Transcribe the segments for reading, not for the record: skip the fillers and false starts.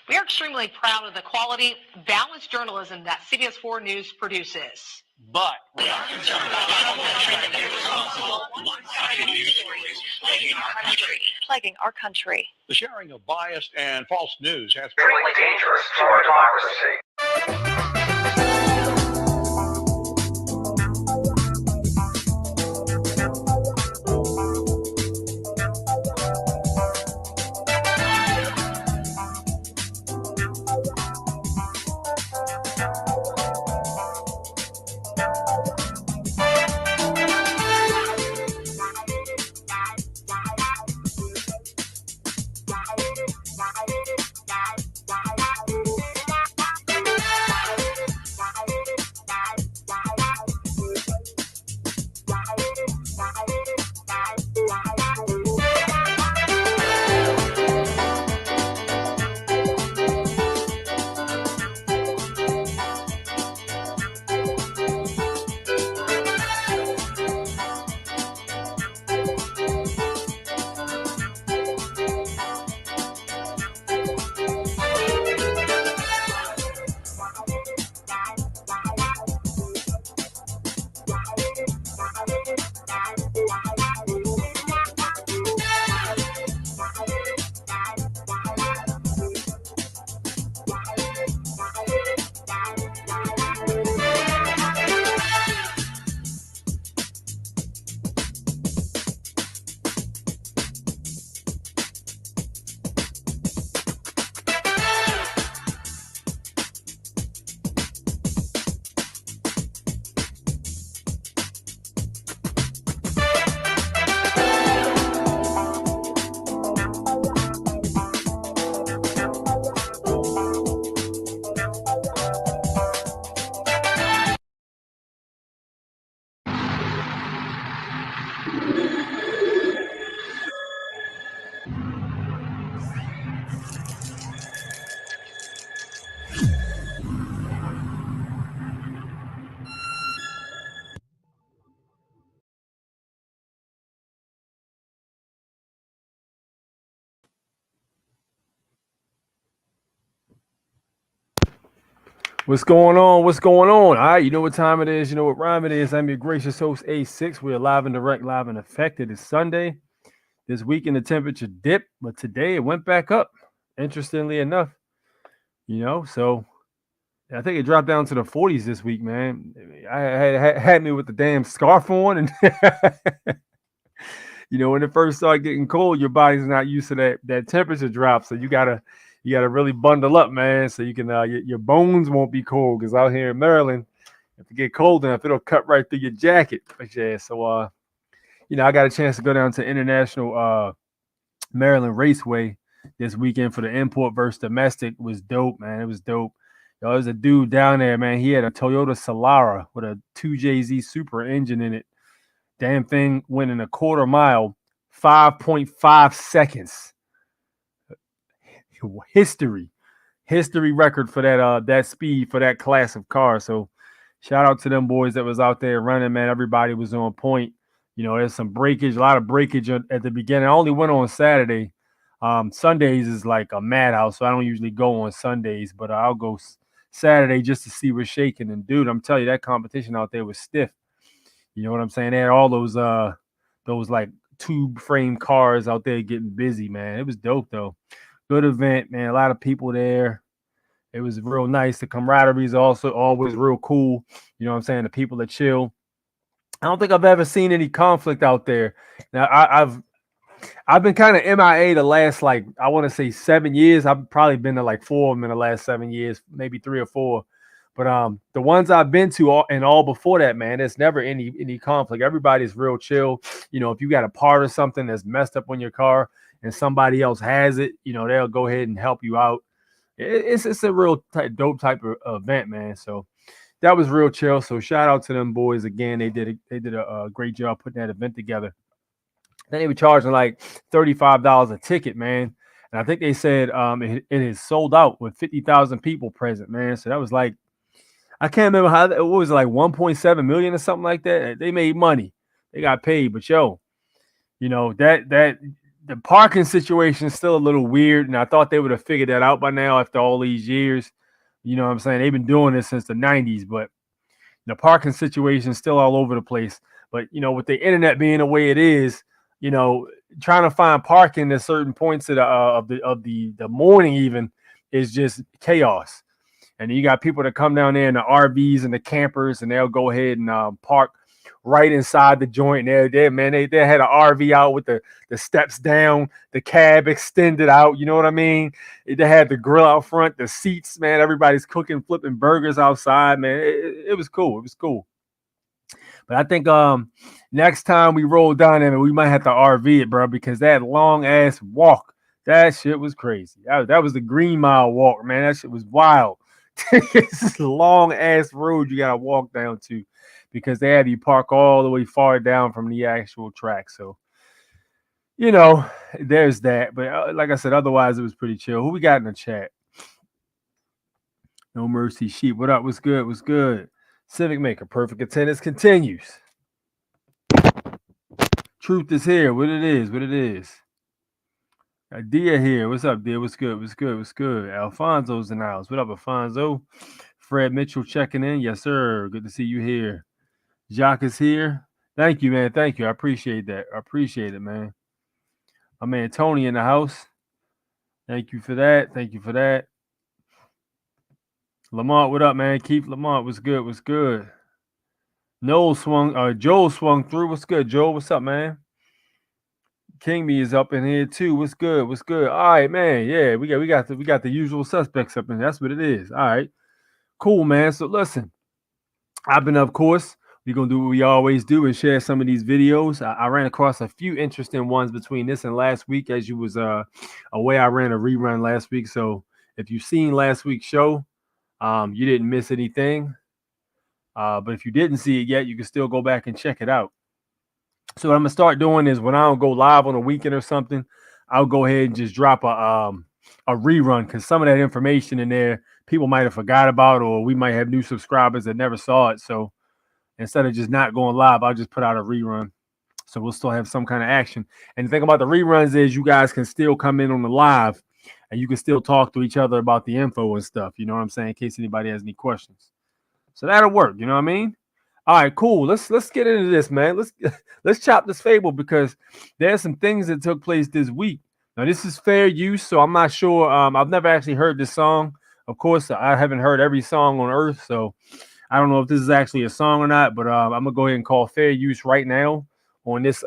We are extremely proud of the quality, balanced journalism that CBS 4 News produces. But we are concerned about one-sided news stories plaguing our country. The sharing of biased and false news has been really dangerous to our democracy. What's going on? What's going on? All right, you know what time it is. You know what rhyme it is. I'm your gracious host, A6. We're live and direct, live and effective. It's Sunday. This weekend, the temperature dipped, but today it went back up, interestingly enough. So I think it dropped down to the 40s this week, man. I had me with the damn scarf on. And, when it first started getting cold, your body's not used to that temperature drop. So you gotta really bundle up, man, so you can your bones won't be cold. Because out here in Maryland, if it get cold enough, it'll cut right through your jacket. But yeah, so I got a chance to go down to International Maryland Raceway this weekend for the import versus domestic. It was dope, man. It was dope. There's a dude down there, man. He had a Toyota Solara with a 2JZ Super engine in it. Damn thing went in a quarter mile, 5.5 seconds. History record for that speed for that class of car. So shout out to them boys that was out there running, man. Everybody was on point. There's some breakage, a lot of breakage at the beginning. I only went on Saturday. Sundays is like a madhouse, so I don't usually go on Sundays, but I'll go Saturday just to see what's shaking. And dude, I'm telling you, that competition out there was stiff. You know what I'm saying? They had all those like tube frame cars out there getting busy, man. It was dope though. Good event, man. A lot of people there. It was real nice. The camaraderie is also always real cool. You know what I'm saying? The people are chill. I don't think I've ever seen any conflict out there. Now I've been kind of MIA the last, like, I want to say 7 years. I've probably been to like 4 of them in the last 7 years, maybe 3 or 4. But the ones I've been to all before that, man, there's never any conflict. Everybody's real chill. If you got a part of something that's messed up on your car and somebody else has it, they'll go ahead and help you out. It's a real dope type of event, man. So that was real chill. So shout out to them boys again. They did a great job putting that event together. Then they were charging like $35 a ticket, man. And I think they said it is sold out with 50,000 people present, man. So that was like, I can't remember how it was, like 1.7 million or something like that. They made money. They got paid. But that the parking situation is still a little weird, and I thought they would have figured that out by now after all these years. You know what I'm saying? They've been doing this since the 90s, but the parking situation is still all over the place. But, you know, with the internet being the way it is, you know, trying to find parking at certain points of the morning even is just chaos. And you got people that come down there in the RVs and the campers, and they'll go ahead and park right inside the joint. They had an RV out with the steps down, the cab extended out. You know what I mean? They had the grill out front, the seats, man. Everybody's cooking, flipping burgers outside, man. It was cool. It was cool. But I think next time we roll down there, we might have to RV it, bro, because that long ass walk, that shit was crazy. That was the Green Mile walk, man. That shit was wild. It's a long ass road you gotta walk down to, because they have you park all the way far down from the actual track. So, you know, there's that. But like I said, otherwise it was pretty chill. Who we got in the chat? No Mercy Sheep. What up? What's good? What's good? Civic Maker. Perfect attendance continues. Truth is here. What it is. What it is. Dia here. What's up, Dia? What's good? What's good? What's good? Alfonso's in the house. What up, Alfonso? Fred Mitchell checking in. Yes, sir. Good to see you here. Jacques is here. Thank you, man. Thank you. I appreciate that. I appreciate it, man. My man Tony in the house. Thank you for that. Thank you for that. Lamont, what up, man? Keith Lamont, what's good? What's good? Joel swung through. What's good, Joel? What's up, man? King Me is up in here too. What's good? What's good? All right, man. Yeah, we got the usual suspects up in here. That's what it is. All right, cool, man. So listen, I've been, of course, we're gonna do what we always do and share some of these videos. I ran across a few interesting ones between this and last week. As you was away, I ran a rerun last week. So if you've seen last week's show, you didn't miss anything. But if you didn't see it yet, you can still go back and check it out. So what I'm gonna start doing is, when I don't go live on a weekend or something, I'll go ahead and just drop a rerun, because some of that information in there people might have forgot about, or we might have new subscribers that never saw it. So instead of just not going live, I'll just put out a rerun. So we'll still have some kind of action. And the thing about the reruns is you guys can still come in on the live, and you can still talk to each other about the info and stuff. You know what I'm saying? In case anybody has any questions. So that'll work. You know what I mean? All right, cool. Let's get into this, man. Let's chop this fable, because there's some things that took place this week. Now, this is fair use, so I'm not sure. I've never actually heard this song. Of course, I haven't heard every song on earth, so I don't know if this is actually a song or not. But I'm gonna go ahead and call fair use right now on this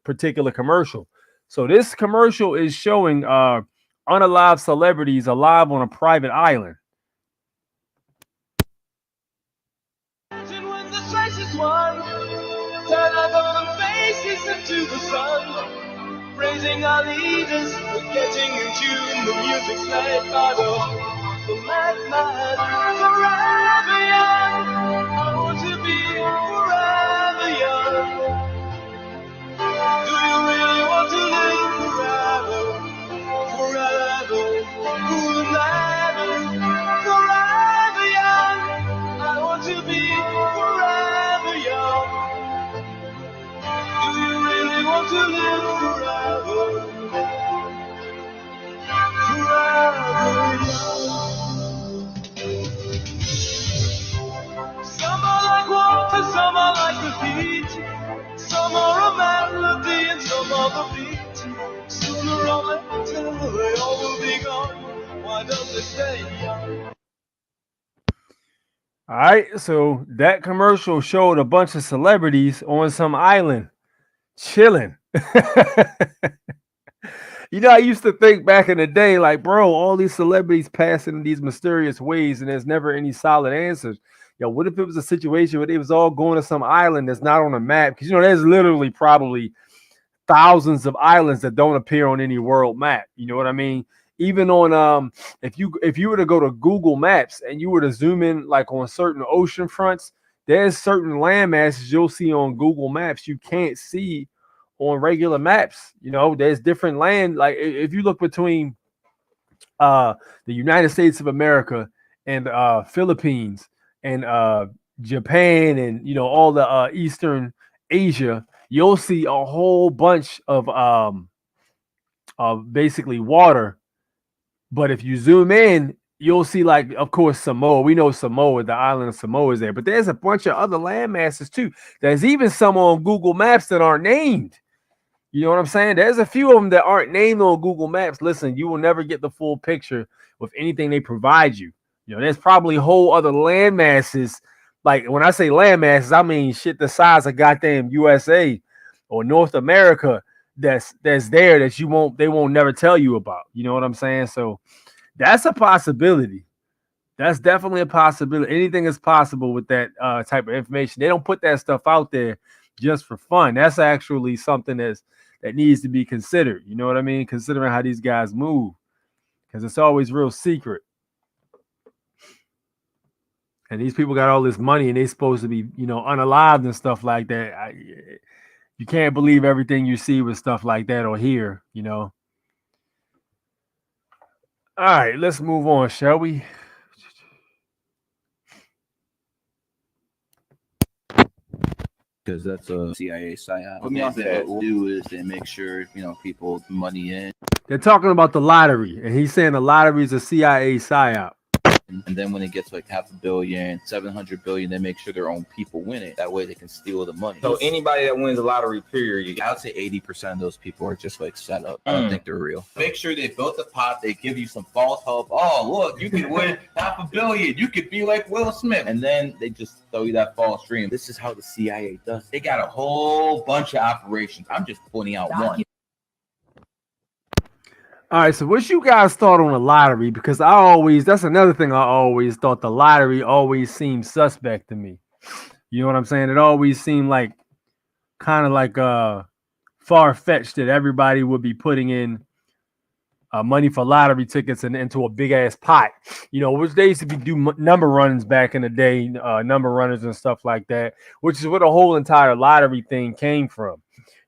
particular commercial. So this commercial is showing unalive celebrities alive on a private island. Turn our golden faces into the sun, praising our leaders, we're getting in tune. The music's played by the madman. Forever young, I want to be forever young. Do you really want to live forever? Forever, forever young, I want to be forever young. Do you really want to live forever? Forever young. Some are like water, some are like the beat. Some are a melody and some are the beat. Sooner or later they all will be gone. Why don't they stay young? All right, so that commercial showed a bunch of celebrities on some island chilling. You know, I used to think back in the day, like, bro, all these celebrities passing in these mysterious ways, and there's never any solid answers. Yo, what if it was a situation where they was all going to some island that's not on a map? Because, you know, there's literally probably thousands of islands that don't appear on any world map. You know what I mean? Even on if you were to go to Google Maps and you were to zoom in like on certain ocean fronts, there's certain land masses you'll see on Google Maps you can't see on regular maps. You know, there's different land. Like if you look between the United States of America and Philippines and Japan and, you know, all the Eastern Asia, you'll see a whole bunch of basically water. But if you zoom in, you'll see, like, of course, Samoa. We know Samoa, the island of Samoa is there, but there's a bunch of other land masses too. There's even some on Google Maps that aren't named. You know what I'm saying? There's a few of them that aren't named on Google Maps. Listen, you will never get the full picture with anything they provide you. You know, there's probably whole other land masses. Like, when I say land masses, I mean shit the size of goddamn USA or North America that's there that they won't never tell you about. You know what I'm saying? So that's a possibility. That's definitely a possibility. Anything is possible with that type of information. They don't put that stuff out there just for fun. That's actually something that needs to be considered. You know what I mean? Considering how these guys move, because it's always real secret. And these people got all this money, and they're supposed to be, unalived and stuff like that. You can't believe everything you see with stuff like that or hear. All right, let's move on, shall we? Because that's a CIA psyop. What they do is they make sure, people money in. They're talking about the lottery, and he's saying the lottery is a CIA psyop. And then when it gets like $500 million, $700 billion, they make sure their own people win it. That way they can steal the money. So anybody that wins the lottery, period, I would say 80% of those people are just like set up. I don't think they're real. Make sure they built the pot. They give you some false hope. Oh, look, you could win $500 million. You could be like Will Smith. And then they just throw you that false dream. This is how the CIA does it. They got a whole bunch of operations. I'm just pointing out one. All right, so what you guys thought on the lottery? Because that's another thing I always thought. The lottery always seemed suspect to me. You know what I'm saying? It always seemed like kind of like far-fetched that everybody would be putting in money for lottery tickets and into a big-ass pot. Which they used to do number runs back in the day, number runners and stuff like that, which is where the whole entire lottery thing came from.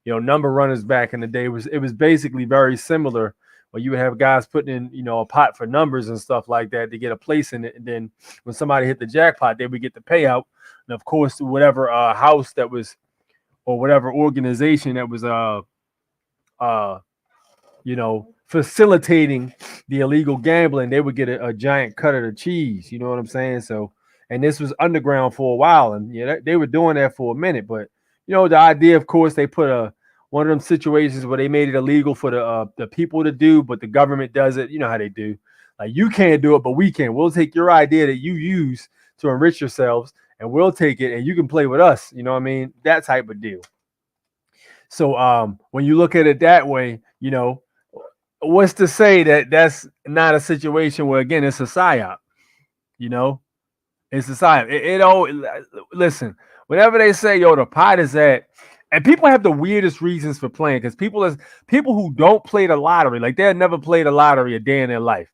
Number runners back in the day, it was basically very similar. Where you would have guys putting in, a pot for numbers and stuff like that to get a place in it. And then when somebody hit the jackpot, they would get the payout. And of course, whatever house that was, or whatever organization that was, facilitating the illegal gambling, they would get a giant cut of the cheese. You know what I'm saying? So, and this was underground for a while, and they were doing that for a minute. But the idea, of course, they put one of them situations where they made it illegal for the people to do, but the government does it. You know how they do. Like, you can't do it, but we can. We'll take your idea that you use to enrich yourselves, and we'll take it, and you can play with us. You know what I mean? That type of deal. So when you look at it that way, what's to say that that's not a situation where, again, it's a psyop? It's a psyop. Listen, whenever they say, the pot is at, and people have the weirdest reasons for playing, because people who don't play the lottery, like they'll never play the lottery a day in their life.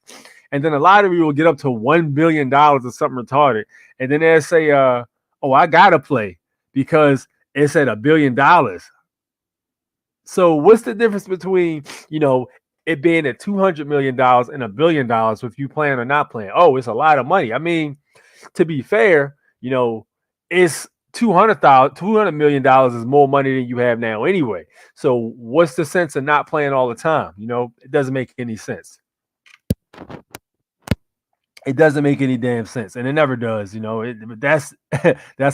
And then the lottery will get up to $1 billion or something retarded. And then they'll say, I got to play because it's at $1 billion. So what's the difference between, it being at $200 million and $1 billion with you playing or not playing? Oh, it's a lot of money. I mean, to be fair, it's $200 million is more money than you have now anyway. So what's the sense of not playing all the time? It doesn't make any sense. It doesn't make any damn sense, and it never does. But that's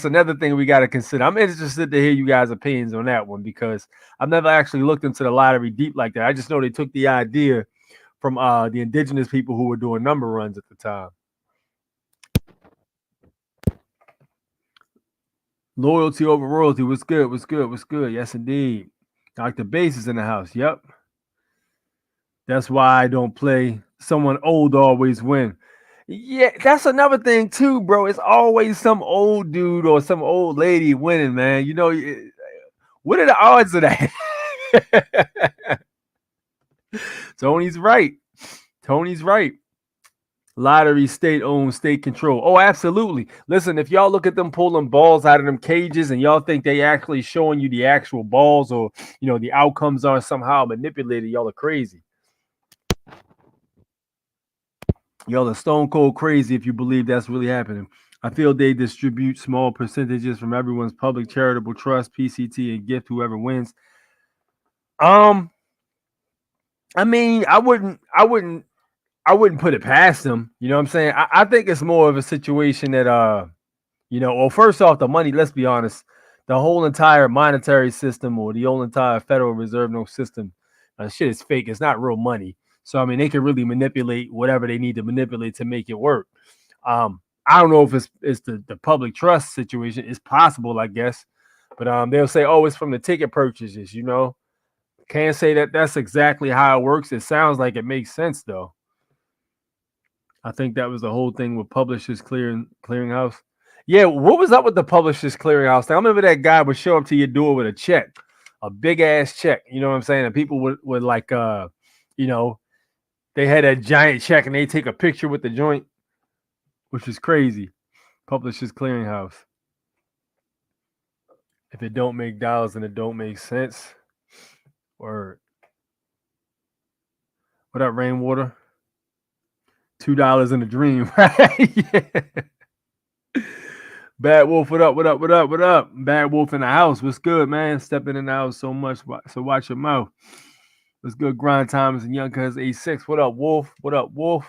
another thing we got to consider. I'm interested to hear you guys' opinions on that one, because I've never actually looked into the lottery deep like that. I just know they took the idea from the indigenous people who were doing number runs at the time. Loyalty over royalty. What's good? What's good? What's good? Yes, indeed. Dr. Bass is in the house. Yep. That's why I don't play. Someone old always win. Yeah, that's another thing too, bro. It's always some old dude or some old lady winning, man. What are the odds of that? Tony's right. Lottery, state-owned, state control. Oh, absolutely. Listen, if y'all look at them pulling balls out of them cages and y'all think they actually showing you the actual balls, or, the outcomes are somehow manipulated, y'all are crazy. Y'all are stone cold crazy if you believe that's really happening. I feel they distribute small percentages from everyone's public charitable trust, PCT, and gift whoever wins. I mean, I wouldn't put it past them. You know what I'm saying? I think it's more of a situation that well, first off, the money, let's be honest, the whole entire monetary system or the whole entire Federal Reserve note system, shit is fake. It's not real money. So I mean, they can really manipulate whatever they need to manipulate to make it work. I don't know if it's the public trust situation. It's possible, I guess, but they'll say, oh, it's from the ticket purchases. Can't say that that's exactly how it works. It sounds like it makes sense though. I think that was the whole thing with Publishers Clearinghouse. Yeah, what was up with the Publishers Clearinghouse thing? I remember that guy would show up to your door with a check, a big ass check. You know what I'm saying? And people would like, they had a giant check and they take a picture with the joint, which is crazy. Publishers Clearinghouse. If it don't make dollars, then it don't make sense. Or what up, Rainwater? $2 in a dream, right? Yeah. Bad Wolf, what up? What up? What up? What up? Bad Wolf in the house. What's good, man? Stepping in the house so much, so watch your mouth. What's good, Grind Times and Young Cuz 86. What up, Wolf? What up, Wolf?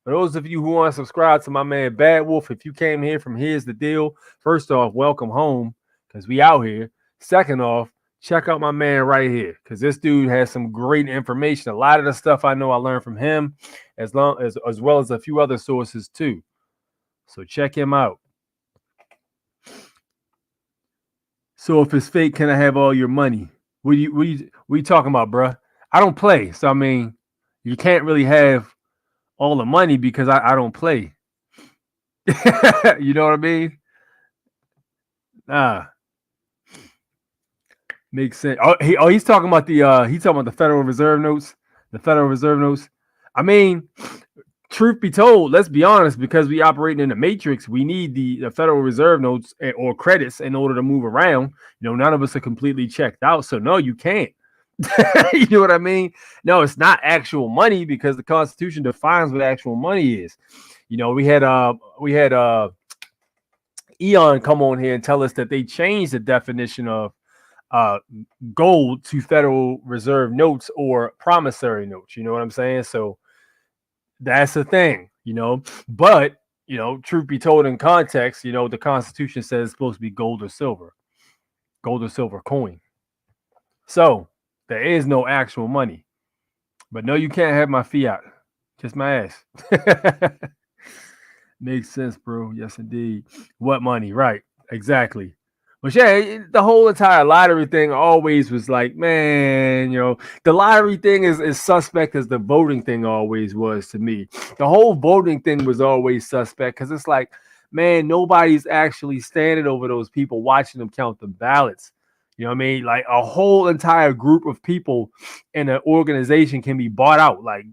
For those of you who want to subscribe to my man Bad Wolf, if you came here from Here's the Deal, first off, welcome home because we out here. Second off, check out my man right here because this dude has some great information. A lot of the stuff I know I learned from him, as well as a few other sources too. So check him out. So if it's fake, can I have all your money? What are you talking about, bruh? I don't play, so I mean, you can't really have all the money because I don't play. You know what I mean? Makes sense. He's talking about the Federal Reserve notes. The Federal Reserve notes. I mean, truth be told, let's be honest, because we operating in the matrix, we need the Federal Reserve notes or credits in order to move around. None of us are completely checked out. So no, you can't. You know what I mean? No, it's not actual money because the Constitution defines what actual money is. We had Eon come on here and tell us that they changed the definition of gold to Federal Reserve notes or promissory notes. You know what I'm saying? So that's the thing, but truth be told, in context, the Constitution says it's supposed to be gold or silver coin. So there is no actual money. But no, you can't have my fiat. Just my ass. Makes sense, bro. Yes, indeed. What money? Right. Exactly. But yeah, the whole entire lottery thing always was like, man, the lottery thing is suspect as the voting thing always was to me. The whole voting thing was always suspect because it's like, man, nobody's actually standing over those people watching them count the ballots. You know what I mean? Like a whole entire group of people in an organization can be bought out. Like,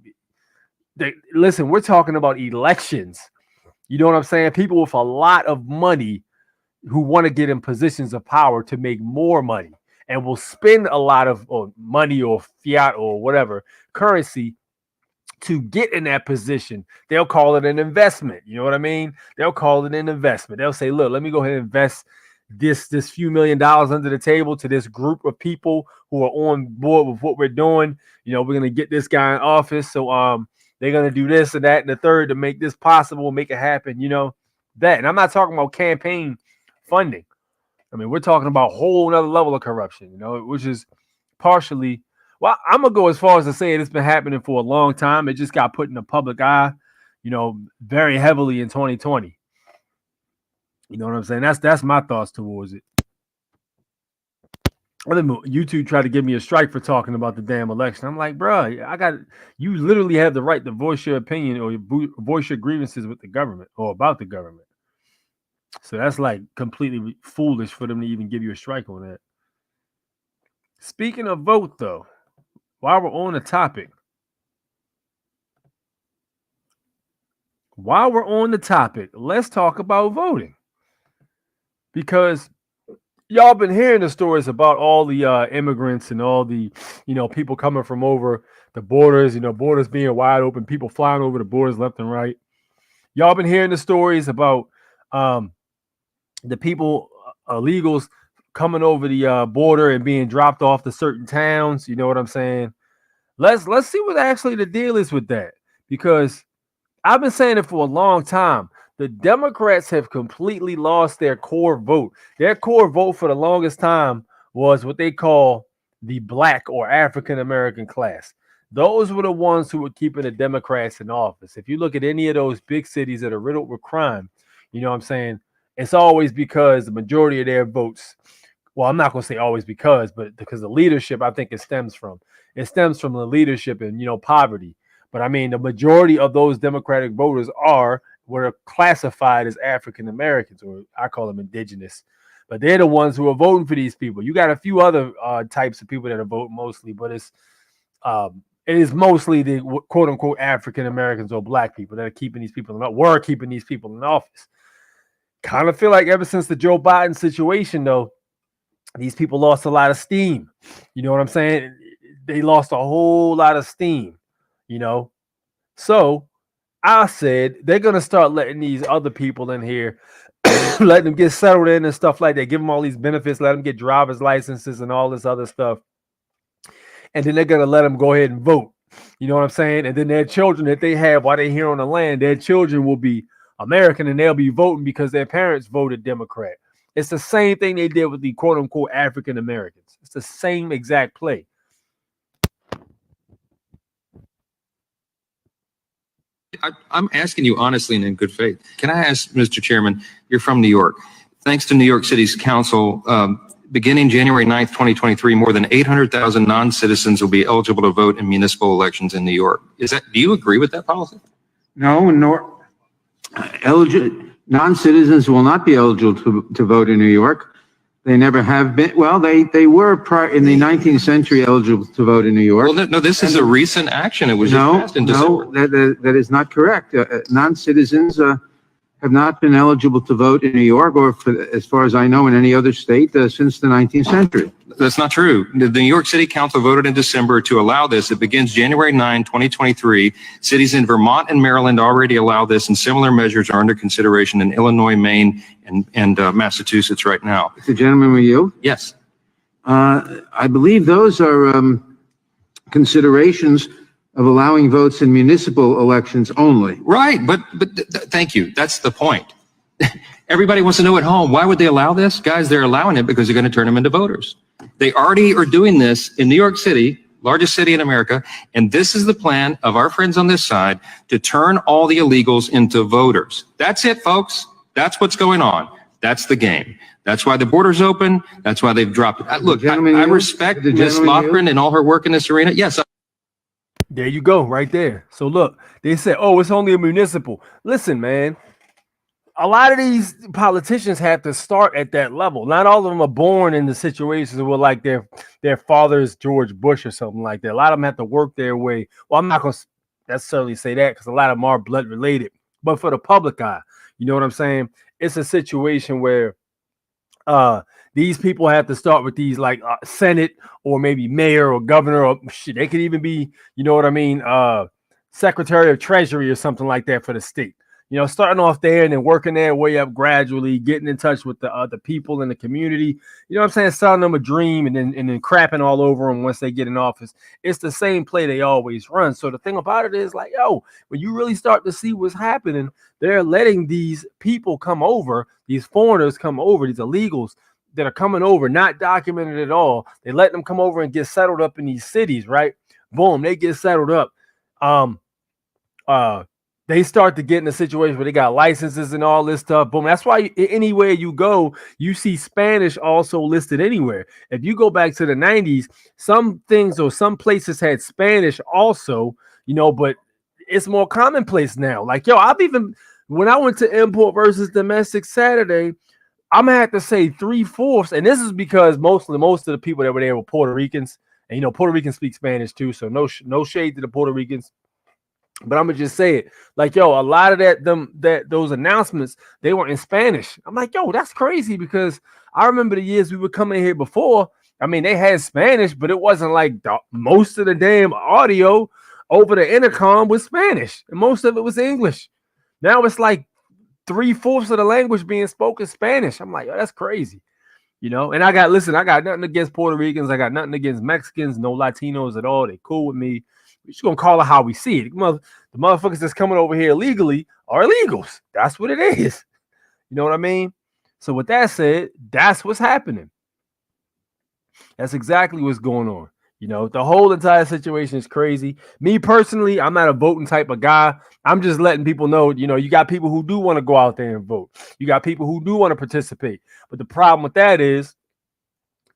listen, we're talking about elections. You know what I'm saying? People with a lot of money who want to get in positions of power to make more money and will spend a lot of money or fiat or whatever currency to get in that position. They'll call it an investment. You know what I mean? They'll call it an investment. They'll say, look, let me go ahead and invest this few $1 million under the table to this group of people who are on board with what we're doing. We're going to get this guy in office. So they're going to do this and that and the third to make this possible, make it happen, that. And I'm not talking about campaign funding. I mean, we're talking about a whole nother level of corruption, which is partially, well, I'm going to go as far as to say it's been happening for a long time. It just got put in the public eye, very heavily in 2020. You know what I'm saying? That's my thoughts towards it. YouTube tried to give me a strike for talking about the damn election. I'm like, bro, you literally have the right to voice your opinion or voice your grievances with the government or about the government. So that's like completely foolish for them to even give you a strike on that. Speaking of vote, though, while we're on the topic, let's talk about voting. Because y'all been hearing the stories about all the immigrants and all the, people coming from over the borders, borders being wide open, people flying over the borders left and right. Y'all been hearing the stories about the people, illegals coming over the border and being dropped off to certain towns. You know what I'm saying? Let's see what actually the deal is with that, because I've been saying it for a long time. The Democrats have completely lost their core vote. Their core vote for the longest time was what they call the black or African American class. Those were the ones who were keeping the Democrats in office. If you look at any of those big cities that are riddled with crime, you know what I'm saying? It's always because the majority of their votes, well, I'm not going to say always but because the leadership, I think it stems from the leadership and, poverty. But I mean, the majority of those Democratic voters were classified as African Americans, or I call them indigenous. But they're the ones who are voting for these people. You got a few other types of people that are voting mostly, but it is mostly the quote unquote African Americans or black people that are keeping these people in office. Kind of feel like ever since the Joe Biden situation, though, these people lost a lot of steam. You know what I'm saying? They lost a whole lot of steam, So I said they're going to start letting these other people in here, letting them get settled in and stuff like that, give them all these benefits, let them get driver's licenses and all this other stuff. And then they're going to let them go ahead and vote. You know what I'm saying? And then their children that they have while they're here on the land, their children will be American and they'll be voting because their parents voted Democrat. It's the same thing they did with the quote unquote African Americans. It's the same exact play. I'm asking you honestly and in good faith. Can I ask, Mr. Chairman, you're from New York. Thanks to New York City's council, beginning January 9th, 2023, more than 800,000 non-citizens will be eligible to vote in municipal elections in New York. Do you agree with that policy? No, non-citizens will not be eligible to vote in New York. They never have been. Well, they were in the 19th century eligible to vote in New York. Well, no, this is a recent action. It was just passed in December. No, that is not correct. Non-citizens have not been eligible to vote in New York, or as far as I know, in any other state since the 19th century. That's not true. The New York City Council voted in December to allow this. It begins January 9, 2023. Cities in Vermont and Maryland already allow this, and similar measures are under consideration in Illinois, Maine, and Massachusetts right now. The gentleman with you? Yes. I believe those are considerations of allowing votes in municipal elections only. Right, but thank you. That's the point. Everybody wants to know at home, why would they allow this? Guys, they're allowing it because they're going to turn them into voters. They already are doing this in New York City, largest city in America, and this is the plan of our friends on this side to turn all the illegals into voters. That's it, folks. That's what's going on. That's the game. That's why the border's open. That's why they've dropped it. Look, I respect Ms. Loughran and all her work in this arena. Yes. There you go, right there. So look, they said, oh, it's only a municipal. Listen, man, a lot of these politicians have to start at that level. Not all of them are born in the situations where like their father is George Bush or something like that. A lot of them have to work their way. Well, I'm not going to necessarily say that because a lot of them are blood related. But for the public eye, you know what I'm saying? It's a situation where these people have to start with these like Senate or maybe mayor or governor or shit. They could even be, you know what I mean, Secretary of Treasury or something like that for the state. You know, starting off there and then working their way up gradually, getting in touch with the people in the community. You know what I'm saying? Selling them a dream and then crapping all over them once they get in office. It's the same play they always run. So the thing about it is like, yo, when you really start to see what's happening, they're letting these people come over, these foreigners come over, these illegals that are coming over, not documented at all. They let them come over and get settled up in these cities, right? Boom, they get settled up. They start to get in a situation where they got licenses and all this stuff. Boom. That's why anywhere you go, you see Spanish also listed anywhere. If you go back to the 90s, some things or some places had Spanish also, you know, but it's more commonplace now. Like, yo, when I went to import versus domestic Saturday, I'm gonna have to say 3/4, and this is because most of the people that were there were Puerto Ricans, and you know Puerto Ricans speak Spanish too, so no shade to the Puerto Ricans, but I'm gonna just say it like, yo, a lot of those announcements, they were in Spanish. I'm like, yo, that's crazy because I remember the years we were coming here before. I mean, they had Spanish, but it wasn't like most of the damn audio over the intercom was Spanish, and most of it was English. Now it's like 3/4 of the language being spoken Spanish. I'm like, yo, that's crazy. You know, and I got nothing against Puerto Ricans. I got nothing against Mexicans, no Latinos at all. They cool with me. We're just gonna call it how we see it. The motherfuckers that's coming over here illegally are illegals. That's what it is. You know what I mean? So with that said, that's what's happening. That's exactly what's going on. You know, the whole entire situation is crazy. Me personally, I'm not a voting type of guy. I'm just letting people know, you know, you got people who do want to go out there and vote. You got people who do want to participate. But the problem with that is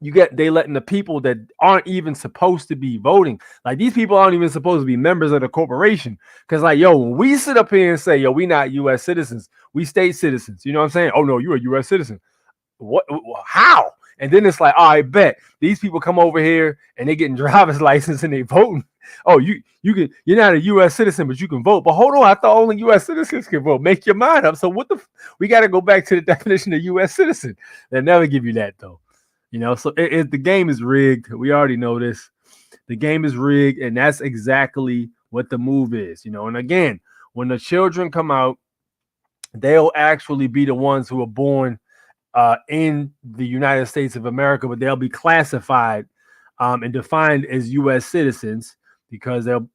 they letting the people that aren't even supposed to be voting, like these people aren't even supposed to be members of the corporation. Because like, yo, when we sit up here and say, yo, we not U.S. citizens, we state citizens. You know what I'm saying? Oh no, you're a U.S. citizen. What? How? And then it's like, oh, I bet these people come over here and they getting driver's license and they voting. Oh, you're not a U.S. citizen, but you can vote. But hold on, I thought only U.S. citizens can vote. Make your mind up. So we got to go back to the definition of U.S. citizen. They never give you that though. You know, so the game is rigged. We already know this. The game is rigged, and that's exactly what the move is. You know, and again, when the children come out, they'll actually be the ones who are born in the United States of America, but they'll be classified and defined as U.S. citizens because they'll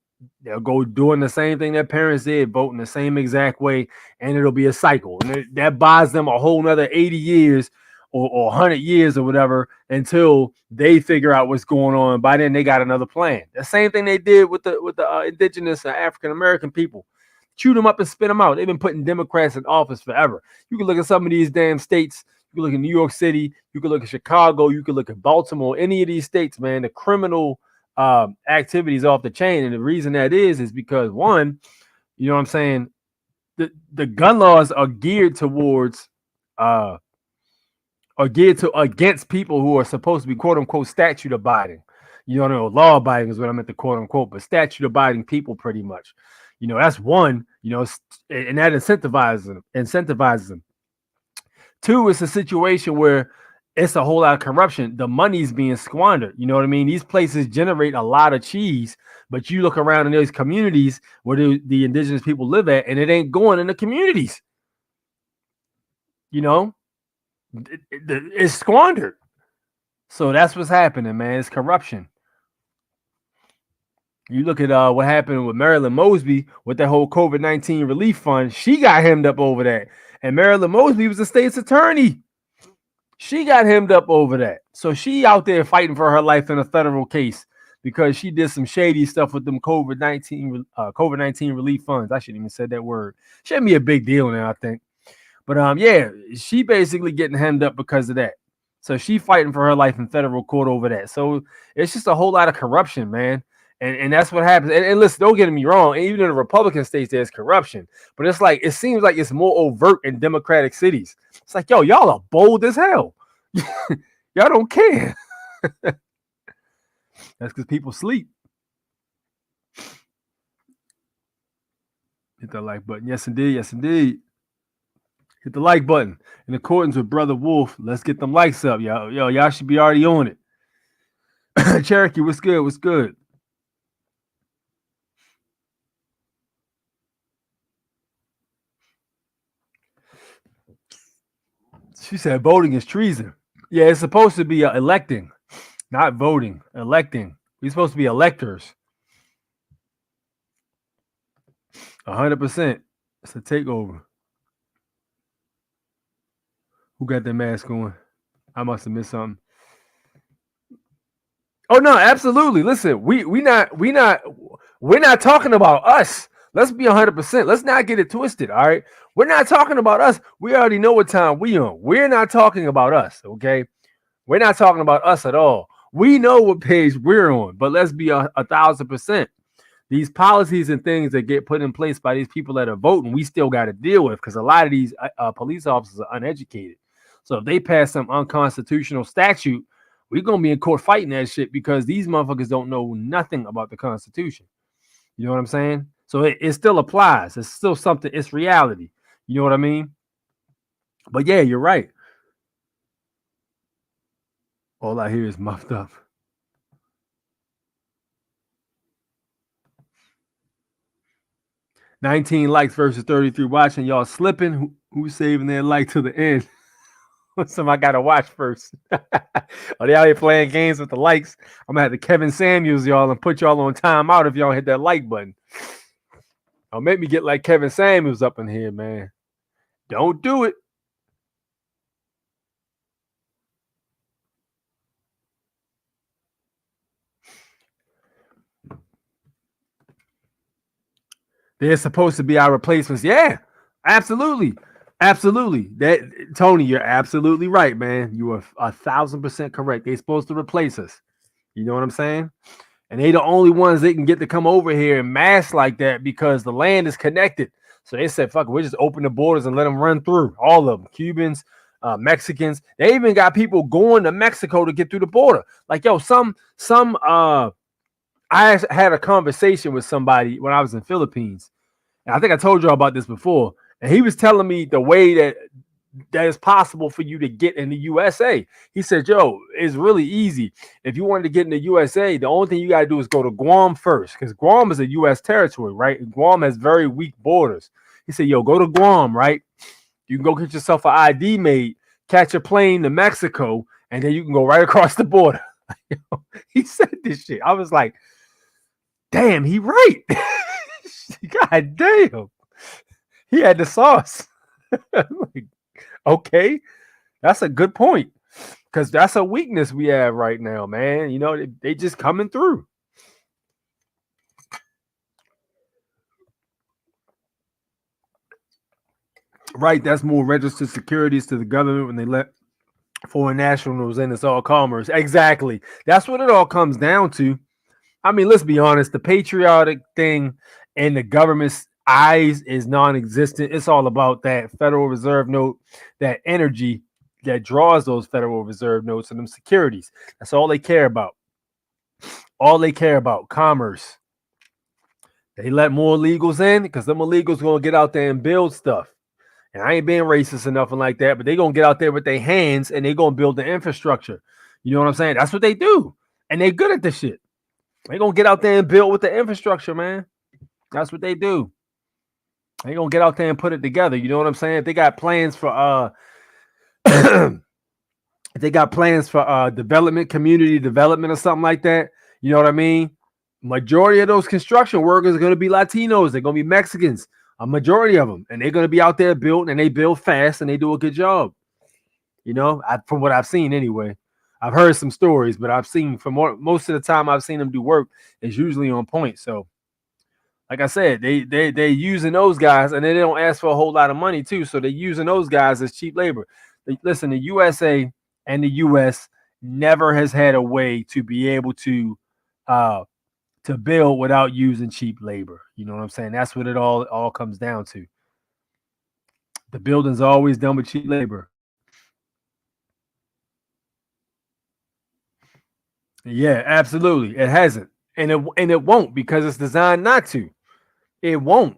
go doing the same thing their parents did, voting the same exact way, and it'll be a cycle. And that buys them a whole nother 80 years or 100 years or whatever until they figure out what's going on. By then, they got another plan. The same thing they did with the indigenous African American people. Chew them up and spit them out. They've been putting Democrats in office forever. You can look at some of these damn states. You can look at New York City. You can look at Chicago. You can look at Baltimore. Any of these states, man, the criminal activities off the chain. And the reason that is because one, you know what I'm saying, the gun laws are geared towards against people who are supposed to be quote unquote statute abiding. You know, law abiding is what I meant to quote unquote, but statute abiding people pretty much. You know, that's one, you know, and that incentivizes them. Two, it's a situation where it's a whole lot of corruption. The money's being squandered. You know what I mean? These places generate a lot of cheese, but you look around in those communities where the indigenous people live at, and it ain't going in the communities. You know, it's squandered. So that's what's happening, man. It's corruption. You look at what happened with Marilyn Mosby with that whole COVID-19 relief fund. She got hemmed up over that. And Marilyn Mosby was the state's attorney. She got hemmed up over that. So she out there fighting for her life in a federal case because she did some shady stuff with them COVID-19 relief funds. I shouldn't even said that word. Shouldn't be a big deal now, I think. But yeah, she basically getting hemmed up because of that. So she fighting for her life in federal court over that. So it's just a whole lot of corruption, man. And that's what happens. And listen, don't get me wrong. Even in the Republican states, there's corruption. But it's like, it seems like it's more overt in Democratic cities. It's like, yo, y'all are bold as hell. Y'all don't care. That's because people sleep. Hit the like button. Yes, indeed. Yes, indeed. Hit the like button. In accordance with Brother Wolf, let's get them likes up, y'all. Yo, y'all should be already on it. Cherokee, what's good? What's good? She said voting is treason. Yeah, it's supposed to be electing, not voting. Electing. We're supposed to be electors. 100%. It's a takeover. Who got that mask on? I must have missed something. Oh no, absolutely. Listen, we're not talking about us. Let's be 100%. Let's not get it twisted. All right. We're not talking about us. We already know what time we on. We're not talking about us. Okay. We're not talking about us at all. We know what page we're on, but let's be 1,000%. These policies and things that get put in place by these people that are voting, we still got to deal with because a lot of these police officers are uneducated. So if they pass some unconstitutional statute, we're going to be in court fighting that shit because these motherfuckers don't know nothing about the Constitution. You know what I'm saying? So it still applies. It's still something. It's reality. You know what I mean? But yeah, you're right. All I hear is muffed up. 19 likes versus 33 watching. Y'all slipping. Who's saving their like to the end? Some I gotta watch first. Are they out here playing games with the likes? I'm gonna have to Kevin Samuels y'all and put y'all on timeout if y'all hit that like button. Don't make me get like Kevin Samuels up in here, man. Don't do it. They're supposed to be our replacements. Yeah, absolutely. Absolutely. That Tony, you're absolutely right, man. You are 1,000% correct. They're supposed to replace us. You know what I'm saying? And they the only ones they can get to come over here and mass like that because the land is connected. So they said, fuck it, we'll just open the borders and let them run through. All of them. Cubans, Mexicans. They even got people going to Mexico to get through the border. Like, yo, I had a conversation with somebody when I was in the Philippines. And I think I told y'all about this before. And he was telling me the way that is possible for you to get in the USA. He said, yo, it's really easy. If you wanted to get in the USA, the only thing you got to do is go to Guam first, because Guam is a U.S. territory, right? Guam has very weak borders. He said, yo, go to Guam, right? You can go get yourself an ID made, catch a plane to Mexico, and then you can go right across the border. He said this shit. I was like, damn, he right. God damn. He had the sauce. Like, okay, that's a good point, because that's a weakness we have right now, man. You know, they just coming through. Right, that's more registered securities to the government when they let foreign nationals in. It's all commerce. Exactly. That's what it all comes down to. I mean, let's be honest. The patriotic thing in the government's eyes is non-existent. It's all about that Federal Reserve note, that energy that draws those Federal Reserve notes and them securities. That's all they care about. All they care about, commerce. They let more illegals in because them illegals going to get out there and build stuff. And I ain't being racist or nothing like that, but they going to get out there with their hands and they going to build the infrastructure. You know what I'm saying? That's what they do. And they good at this shit. They going to get out there and build with the infrastructure, man. That's what they do. They gonna get out there and put it together. You know what I'm saying? If they got plans for development, community development, or something like that, you know what I mean? Majority of those construction workers are gonna be Latinos. They're gonna be Mexicans. A majority of them, and they're gonna be out there building, and they build fast, and they do a good job. You know, from what I've seen anyway. I've heard some stories, but I've seen most of the time I've seen them do work is usually on point. So. Like I said, they using those guys, and they don't ask for a whole lot of money too. So they're using those guys as cheap labor. Listen, the USA and the US never has had a way to be able to build without using cheap labor. You know what I'm saying? That's what it all comes down to. The building's always done with cheap labor. Yeah, absolutely. It hasn't, and it won't, because it's designed not to. It won't.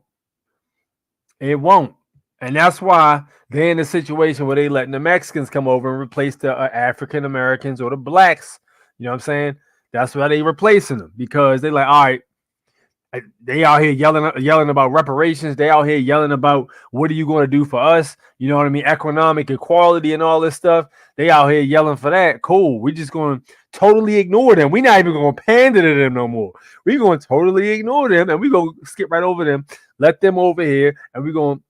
It won't. And that's why they're in a situation where they letting the Mexicans come over and replace the African Americans or the blacks. You know what I'm saying? That's why they replacing them, because they like, all right, they out here yelling about reparations. They out here yelling about what are you going to do for us? You know what I mean? Economic equality and all this stuff. They out here yelling for that. Cool. We're just going to totally ignore them. We're not even going to pander to them no more. We're going to totally ignore them, and we're going to skip right over them, let them over here, and we're going to,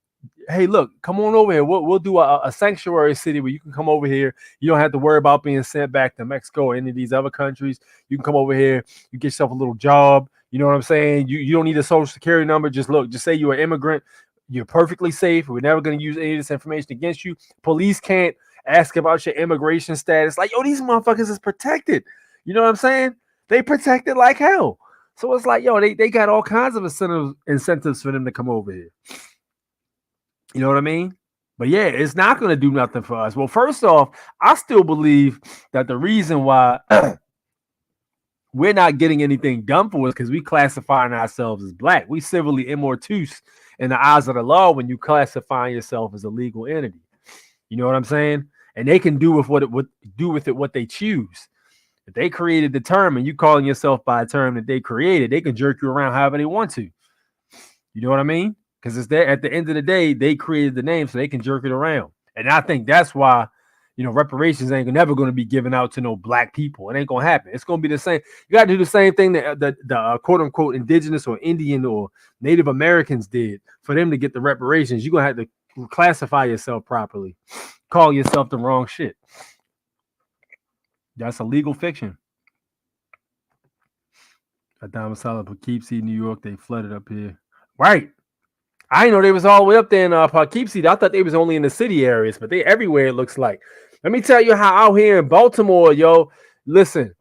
hey, look, come on over here. We'll do a sanctuary city where you can come over here. You don't have to worry about being sent back to Mexico or any of these other countries. You can come over here. You get yourself a little job. You know what I'm saying? You don't need a social security number. Just say you're an immigrant. You're perfectly safe. We're never going to use any of this information against you. Police can't ask about your immigration status. Like, yo, these motherfuckers is protected. You know what I'm saying? They protected like hell. So it's like, yo, they got all kinds of incentives for them to come over here. You know what I mean? But yeah, it's not going to do nothing for us. Well, first off, I still believe that the reason why we're not getting anything done for us because we classifying ourselves as black. We civilly immortus in the eyes of the law when you classify yourself as a legal entity. You know what I'm saying? And they can do with what they choose. If they created the term and you calling yourself by a term that they created, they can jerk you around however they want to. You know what I mean? because it's there. At the end of the day, they created the name so they can jerk it around. And I think that's why, reparations ain't never going to be given out to no black people. It ain't going to happen. It's going to be the same. You got to do the same thing that the quote unquote indigenous or Indian or Native Americans did for them to get the reparations. You're going to have to classify yourself properly, call yourself the wrong shit. That's a legal fiction. A domicile in Poughkeepsie, New York. They flooded up here. Right. I didn't know they was all the way up there in Poughkeepsie. I thought they was only in the city areas, but they everywhere, it looks like. Let me tell you how out here in Baltimore, yo, listen,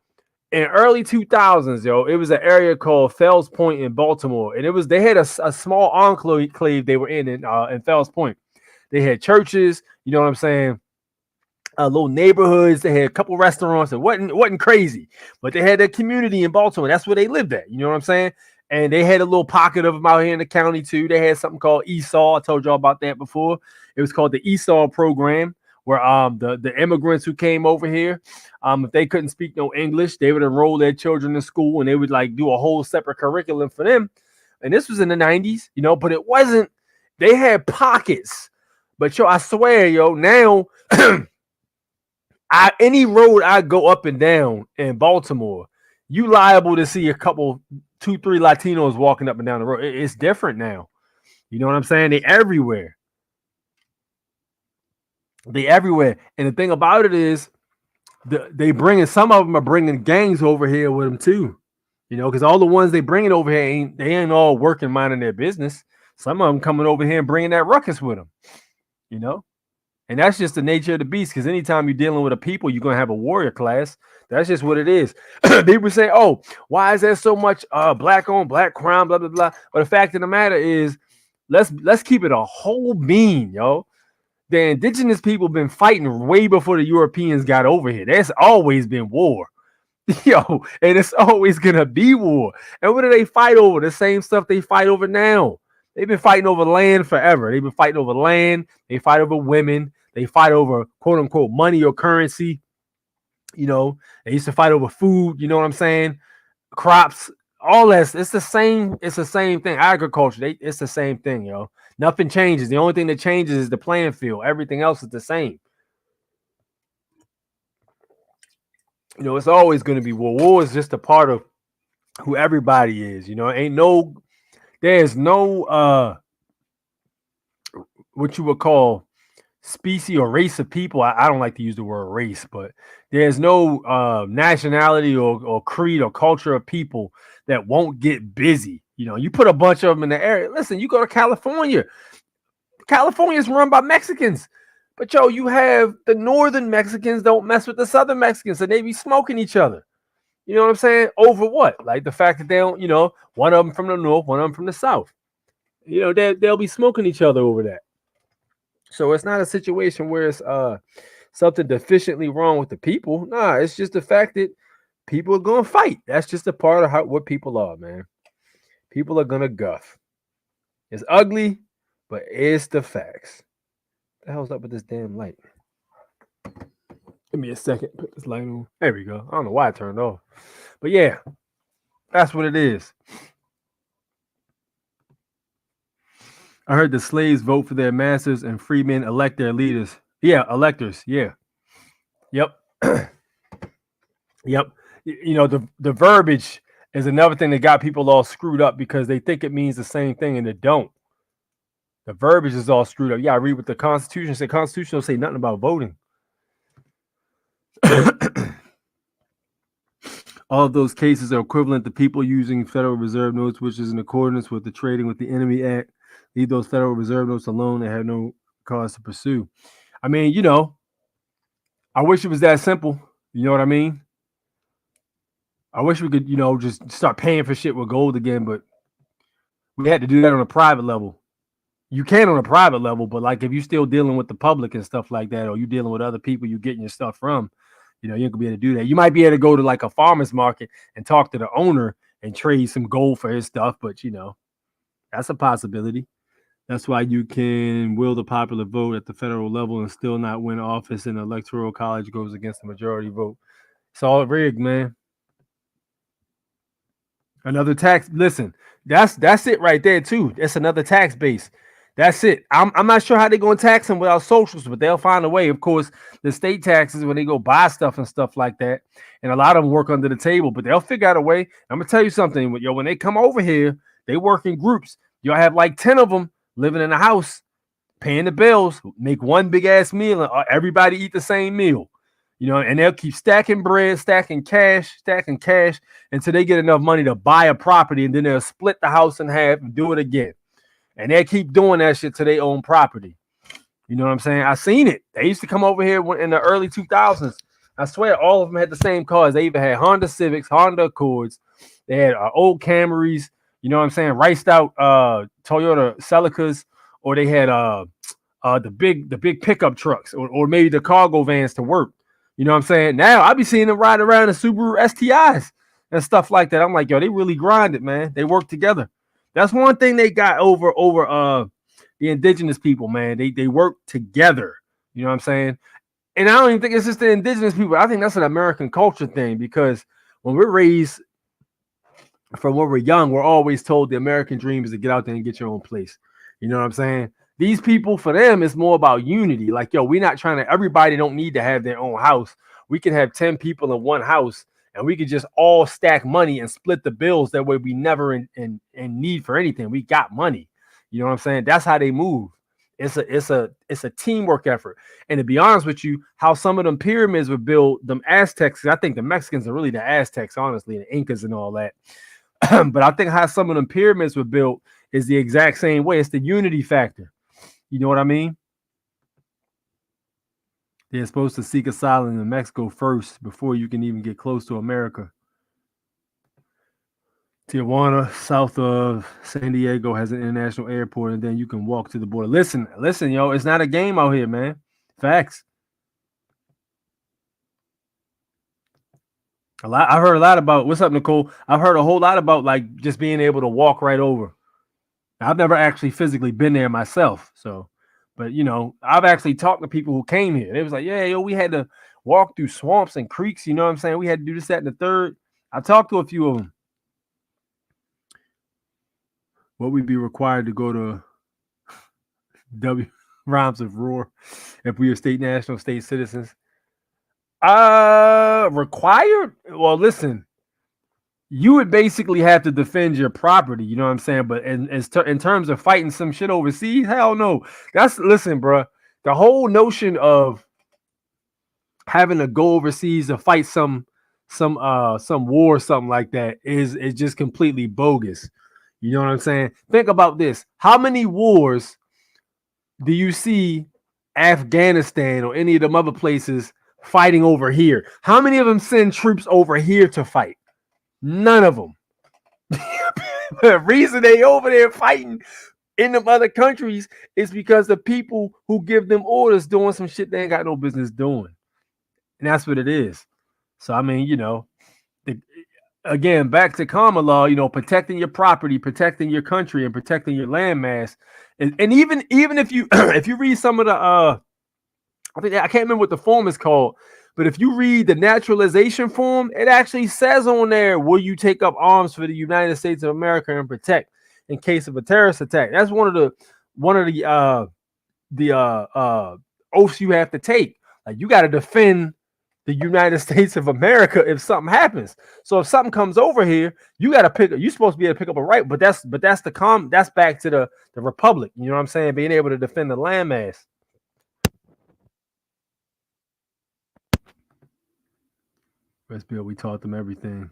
in early 2000s, yo, it was an area called Fells Point in Baltimore, and they had a small enclave they were in Fells Point. They had churches, you know what I'm saying? Little neighborhoods. They had a couple restaurants. It wasn't crazy, but they had a community in Baltimore. That's where they lived at. You know what I'm saying? And they had a little pocket of them out here in the county too. They had something called Esau. I told y'all about that before. It was called the Esau program, where the immigrants who came over here, if they couldn't speak no English, they would enroll their children in school, and they would like do a whole separate curriculum for them. And this was in the 90s, but it wasn't. They had pockets, but I swear, now any road I go up and down in Baltimore, you liable to see a couple, 2-3 Latinos walking up and down the road. It's different now. You know what I'm saying? They everywhere. They everywhere. And the thing about it is, some of them are bringing gangs over here with them too. Because all the ones they bringing over here ain't all working, minding their business. Some of them coming over here and bringing that ruckus with them. And that's just the nature of the beast. Because anytime you're dealing with a people, you're gonna have a warrior class. That's just what it is. People say, "Oh, why is there so much black on black crime?" Blah blah blah. But the fact of the matter is, let's keep it a whole bean, yo. The indigenous people been fighting way before the Europeans got over here. There's always been war, yo, and it's always gonna be war. And what do they fight over? The same stuff they fight over now. They've been fighting over land forever. They've been fighting over land. They fight over women. They fight over quote unquote money or currency. They used to fight over food. You know what I'm saying? Crops, all that. It's the same. It's the same thing. Agriculture. It's the same thing, yo. Nothing changes. The only thing that changes is the playing field. Everything else is the same. It's always going to be war. War is just a part of who everybody is. There's no what you would call species or race of people. I don't like to use the word race, but there's no nationality or creed or culture of people that won't get busy. You put a bunch of them in the area. Listen, you go to California. California is run by Mexicans, but you have the northern Mexicans don't mess with the southern Mexicans, so they be smoking each other. You know what I'm saying? Over what? Like the fact that they don't, one of them from the north, one of them from the south. They'll be smoking each other over that. So it's not a situation where it's something deficiently wrong with the people. Nah, it's just the fact that people are gonna fight. That's just a part of what people are, man. People are gonna guff. It's ugly, but it's the facts. What the hell's up with this damn light? Give me a second. Put this light on. There we go. I don't know why it turned off. But yeah, that's what it is. I heard the slaves vote for their masters and free men elect their leaders. Yeah, electors. Yeah. Yep. Yep. The verbiage is another thing that got people all screwed up because they think it means the same thing and it don't. The verbiage is all screwed up. Yeah, I read what the Constitution said. Constitution don't say nothing about voting. All of those cases are equivalent to people using Federal Reserve notes, which is in accordance with the Trading with the Enemy Act. Leave those Federal Reserve notes alone. They have no cause to pursue. I mean, I wish it was that simple. You know what I mean? I wish we could, just start paying for shit with gold again, but we had to do that on a private level. You can on a private level, but like if you're still dealing with the public and stuff like that, or you're dealing with other people you're getting your stuff from, you ain't gonna be able to do that. You might be able to go to like a farmer's market and talk to the owner and trade some gold for his stuff, but that's a possibility. That's why you can will the popular vote at the federal level and still not win office, and the electoral college goes against the majority vote. It's all rigged, man. Another tax. Listen, that's it right there too. It's another tax base. That's it. I'm not sure how they're going to tax them without socials, but they'll find a way. Of course, the state taxes when they go buy stuff and stuff like that, and a lot of them work under the table, but they'll figure out a way. I'm gonna tell you something. When they come over here, they work in groups. You'll have like 10 of them living in a house, paying the bills, make one big ass meal, and everybody eat the same meal. And they'll keep stacking bread, stacking cash until they get enough money to buy a property, and then they'll split the house in half and do it again. And they keep doing that shit to their own property. You know what I'm saying? I seen it. They used to come over here in the early 2000s. I swear all of them had the same cars. They either had Honda Civics, Honda Accords. They had old Camrys. You know what I'm saying? Riced out Toyota Celicas, or they had the big pickup trucks, or maybe the cargo vans to work. You know what I'm saying? Now I be seeing them ride around in Subaru STIs and stuff like that. I'm like, yo, they really grinded, man. They work together. That's one thing they got over the indigenous people, man. They work together. You know what I'm saying? And I don't even think it's just the indigenous people. I think that's an American culture thing, because when we're raised from when we're young, we're always told the American dream is to get out there and get your own place. You know what I'm saying? These people, for them, it's more about unity. Like, yo, we're not trying to, everybody don't need to have their own house. We can have 10 people in one house, and we could just all stack money and split the bills. That way we never in need for anything. We got money. You know what I'm saying? That's how they move. It's a teamwork effort. And to be honest with you, how some of them pyramids were built, them Aztecs, I think the Mexicans are really the Aztecs, honestly, the Incas and all that. But I think how some of them pyramids were built is the exact same way. It's the unity factor. You know what I mean? They're supposed to seek asylum in Mexico first before you can even get close to America. Tijuana, south of San Diego, has an international airport, and then you can walk to the border. Listen, yo, it's not a game out here, man. Facts. I've heard a lot about, what's up, Nicole? I've heard a whole lot about like just being able to walk right over. I've never actually physically been there myself. So, but I've actually talked to people who came here. They was like, yeah, yo, we had to walk through swamps and creeks. You know what I'm saying? We had to do this, that, and the third. I talked to a few of them. What would be required to go to W rhymes of roar if we were national state citizens? Required? Well, listen, you would basically have to defend your property. You know what I'm saying? But in terms of fighting some shit overseas, hell no. Listen, bro. The whole notion of having to go overseas to fight some war or something like that is just completely bogus. You know what I'm saying? Think about this. How many wars do you see Afghanistan or any of them other places fighting over here? How many of them send troops over here to fight? None of them. The reason they over there fighting in them other countries is because the people who give them orders doing some shit they ain't got no business doing. And that's what it is. So, I mean, again, back to common law, protecting your property, protecting your country, and protecting your landmass. And even if you if you read some of the I can't remember what the form is called, but if you read the naturalization form, it actually says on there, will you take up arms for the United States of America and protect in case of a terrorist attack? That's one of the oaths you have to take. Like, you got to defend the United States of America if something happens. So if something comes over here, you're supposed to be able to pick up a right, but that's back to the republic. You know what I'm saying? Being able to defend the landmass. West Bill, we taught them everything.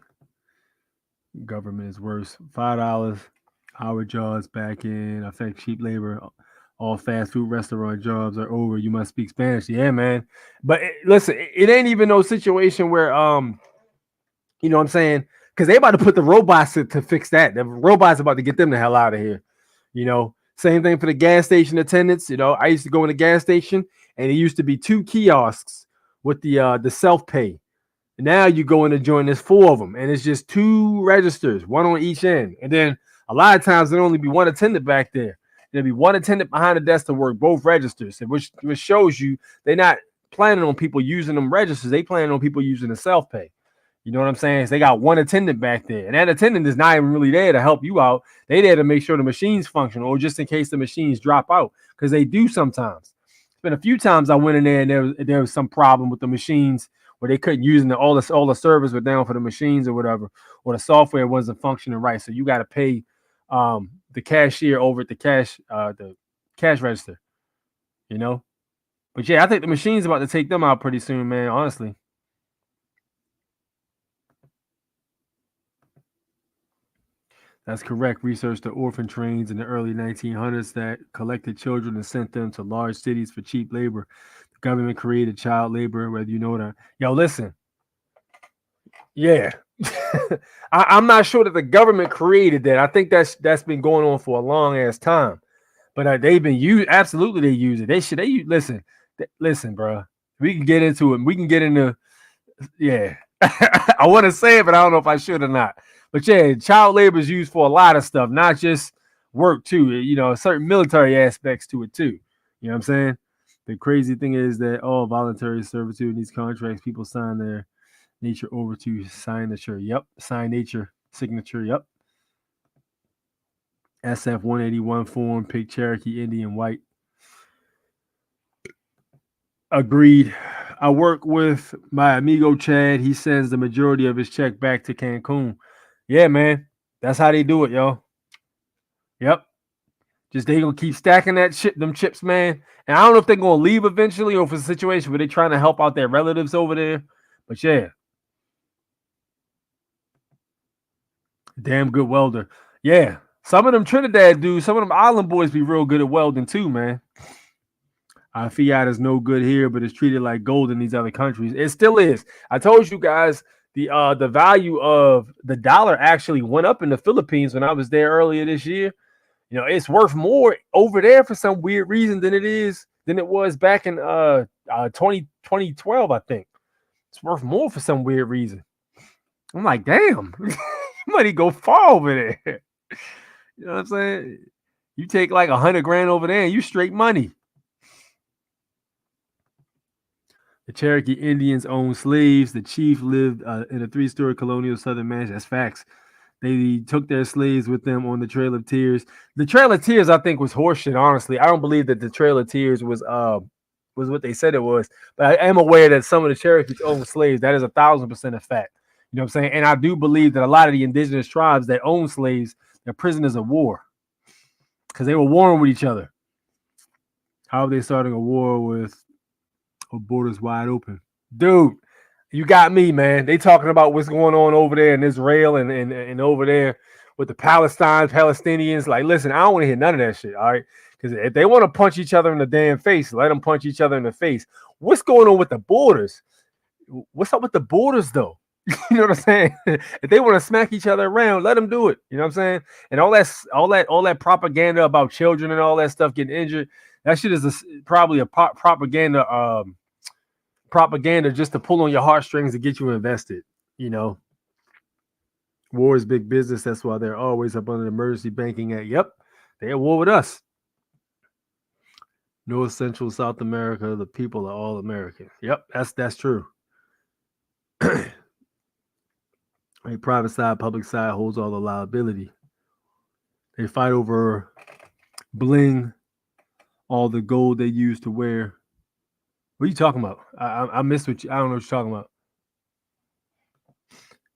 Government is worse. $5 hour jobs back in affect cheap labor. All fast food restaurant jobs are over. You must speak Spanish. Yeah, man. But listen, it ain't even no situation where you know what I'm saying? Because they about to put the robots to fix that. The robots about to get them the hell out of here. Same thing for the gas station attendants. I used to go in the gas station, and it used to be 2 kiosks with the self-pay. Now you go in to join, there's 4 of them, and it's just 2 registers, 1 on each end. And then a lot of times there'll only be 1 attendant back there. There'll be 1 attendant behind the desk to work both registers, which shows you they're not planning on people using them registers. They planning on people using the self-pay. You know what I'm saying? So they got one attendant back there, and that attendant is not even really there to help you out. They there to make sure the machines function, or just in case the machines drop out, because they do sometimes. It's been a few times I went in there and there was some problem with the machines where they couldn't use them. All the servers were down for the machines or whatever, or the software wasn't functioning right. So you got to pay the cashier over at the cash register, you know. But yeah, I think the machine's about to take them out pretty soon, man. Honestly. That's correct. Researched the orphan trains in the early 1900s that collected children and sent them to large cities for cheap labor. The government created child labor, whether you know that. Yo, listen. Yeah. I'm not sure that the government created that. I think that's been going on for a long ass time. But they've been used. Absolutely, they use it. Listen, bro. We can get into it. Yeah. I want to say it, but I don't know if I should or not. But yeah, child labor is used for a lot of stuff, not just work too. You know, certain military aspects to it too. You know what I'm saying? The crazy thing is that all voluntary servitude in these contracts, people sign their nature over to signature. Yep, sign nature signature. Yep. SF 181 form, pig, Cherokee, Indian, white. Agreed. I work with my amigo Chad. He sends the majority of his check back to Cancun. Yeah, man. That's how they do it, yo. Yep. Just they gonna keep stacking them chips, man. And I don't know if they're gonna leave eventually or if it's a situation where they're trying to help out their relatives over there. But yeah. Damn good welder. Yeah. Some of them Trinidad dudes, some of them island boys be real good at welding too, man. Fiat is no good here, but it's treated like gold in these other countries. It still is. I told you guys the value of the dollar actually went up in the Philippines when I was there earlier this year. You know, it's worth more over there for some weird reason than it was back in 2012, I think. It's worth more for some weird reason. I'm like, damn, money go far over there. You know what I'm saying? You take like 100 grand over there and you straight money. The Cherokee Indians owned slaves. The chief lived in a 3-story colonial southern mansion. That's facts. They took their slaves with them on the Trail of Tears. The Trail of Tears, I think, was horseshit, honestly. I don't believe that the Trail of Tears was what they said it was. But I am aware that some of the Cherokees owned slaves. That is 1,000% a fact. You know what I'm saying? And I do believe that a lot of the indigenous tribes that own slaves, they're prisoners of war. Because they were warring with each other. How are they starting a war with borders wide open? Dude, you got me, man. They talking about what's going on over there in Israel and over there with the Palestinians. Like, listen, I don't want to hear none of that shit, all right? Because if they want to punch each other in the damn face, let them punch each other in the face. What's going on with the borders? What's up with the borders, though? You know what I'm saying? If they want to smack each other around, let them do it. You know what I'm saying? And all that propaganda about children and all that stuff getting injured, that shit is probably a propaganda just to pull on your heartstrings to get you invested. You know, war is big business. That's why they're always up under the Emergency Banking Act. Yep, they're at war with us. North, Central, South America, the people are all American. Yep, that's true. A private side, public side holds all the liability. They fight over bling, all the gold they use to wear. What are you talking about? I missed what I don't know what you're talking about.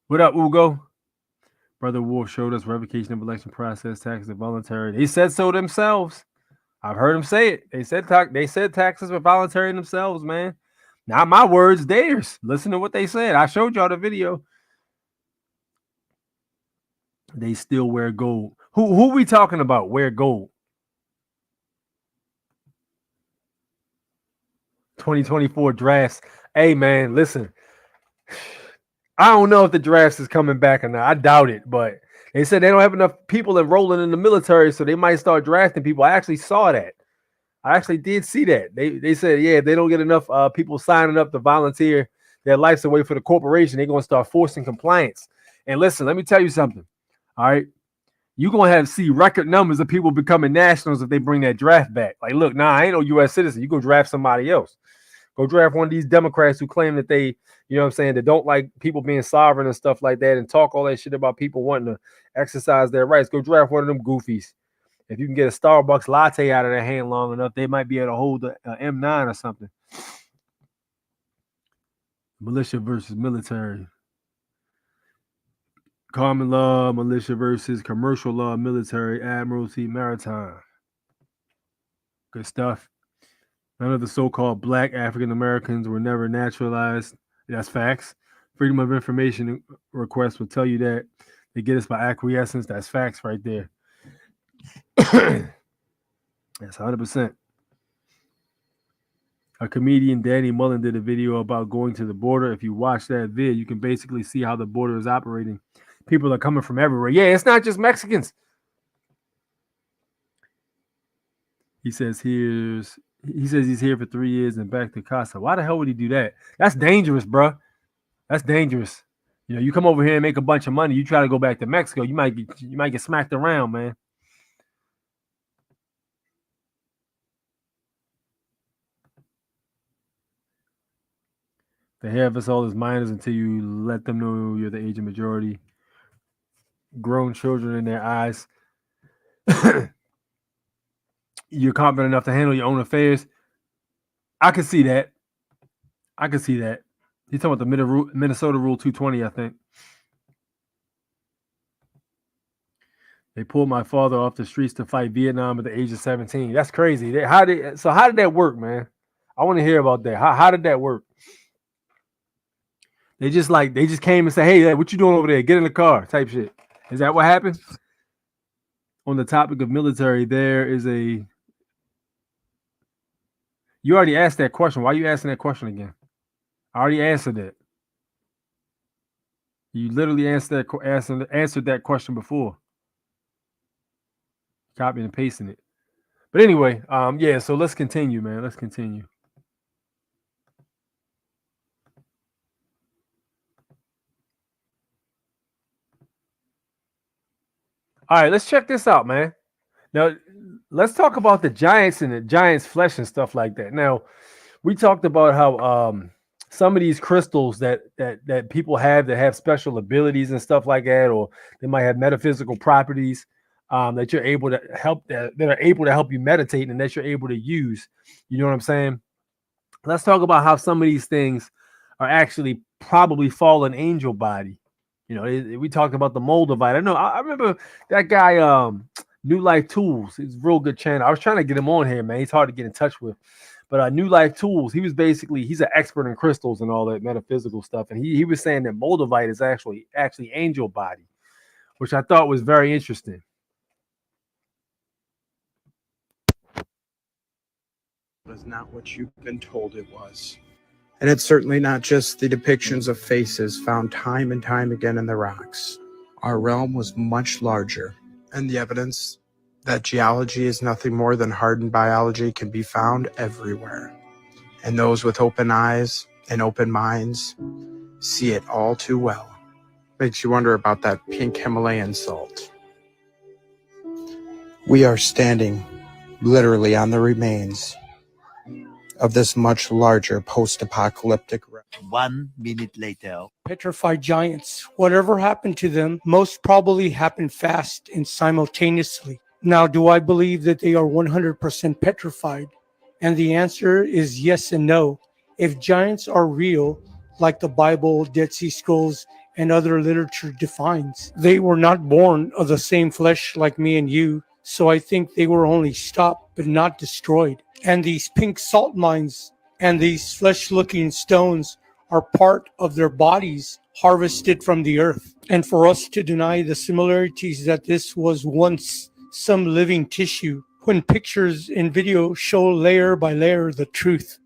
What up, Ugo? Brother Wolf showed us revocation of election process, taxes are voluntary. They said so themselves. I've heard them say it. They said taxes were voluntary themselves, man. Not my words, theirs. Listen to what they said. I showed y'all the video. They still wear gold. Who we talking about? Wear gold. 2024 drafts. Hey man, listen. I don't know if the drafts is coming back or not. I doubt it, but they said they don't have enough people enrolling in the military, so they might start drafting people. I actually saw that. I actually did see that. They said, yeah, if they don't get enough people signing up to volunteer their lives away for the corporation, they're gonna start forcing compliance. And listen, let me tell you something. All right, you're gonna see record numbers of people becoming nationals if they bring that draft back. Like, look, I ain't no U.S. citizen. You go draft somebody else. Go draft one of these Democrats who claim that they, you know what I'm saying, that don't like people being sovereign and stuff like that and talk all that shit about people wanting to exercise their rights. Go draft one of them goofies. If you can get a Starbucks latte out of their hand long enough, they might be able to hold the M9 or something. Militia versus military. Common law, militia versus commercial law, military, admiralty, maritime. Good stuff. None of the so-called black African Americans were never naturalized. That's facts. Freedom of information requests will tell you that. They get us by acquiescence. That's facts right there. That's 100%. A comedian, Danny Mullen, did a video about going to the border. If you watch that video, you can basically see how the border is operating. People are coming from everywhere. Yeah, it's not just Mexicans. He says he's here for 3 years and back to Casa. Why the hell would he do that? That's dangerous, bro. That's dangerous. You know, you come over here and make a bunch of money. You try to go back to Mexico, you might get smacked around, man. They have us all as minors until you let them know you're the age of majority. Grown children in their eyes. You're confident enough to handle your own affairs. I can see that. He's talking about the Minnesota Rule 220, I think. They pulled my father off the streets to fight Vietnam at the age of 17. That's crazy. How did that work, man? I want to hear about that. How did that work? They just came and said, hey, what you doing over there? Get in the car type shit. Is that what happened? On the topic of military, there is a... You already asked that question. Why are you asking that question again? I already answered it. You literally answered that question before. Copying and pasting it. But anyway, yeah, so let's continue, man. Let's continue. All right, let's check this out, man. Now, let's talk about the Giants and the Giants' flesh and stuff like that. Now, we talked about how some of these crystals that people have that have special abilities and stuff like that, or they might have metaphysical properties that you're able to help that are able to help you meditate and that you're able to use. You know what I'm saying? Let's talk about how some of these things are actually probably fallen angel body. You know, we talked about the Moldavite. I remember that guy, New Life Tools. He's a real good channel. I was trying to get him on here, man. He's hard to get in touch with. But New Life Tools, he's an expert in crystals and all that metaphysical stuff. And he was saying that Moldavite is actually angel body, which I thought was very interesting. Is not what you've been told it was. And it's certainly not just the depictions of faces found time and time again in the rocks. Our realm was much larger, and the evidence that geology is nothing more than hardened biology can be found everywhere. And those with open eyes and open minds see it all too well. Makes you wonder about that pink Himalayan salt. We are standing literally on the remains of this much larger post-apocalyptic. 1 minute later. Petrified giants. Whatever happened to them most probably happened fast and simultaneously. Now, do I believe that they are 100% petrified? And the answer is yes and no. If giants are real, like the Bible, Dead Sea Scrolls, and other literature defines, they were not born of the same flesh like me and you. So I think they were only stopped but not destroyed. And these pink salt mines and these flesh-looking stones are part of their bodies harvested from the earth. And for us to deny the similarities that this was once some living tissue, when pictures and video show layer by layer the truth.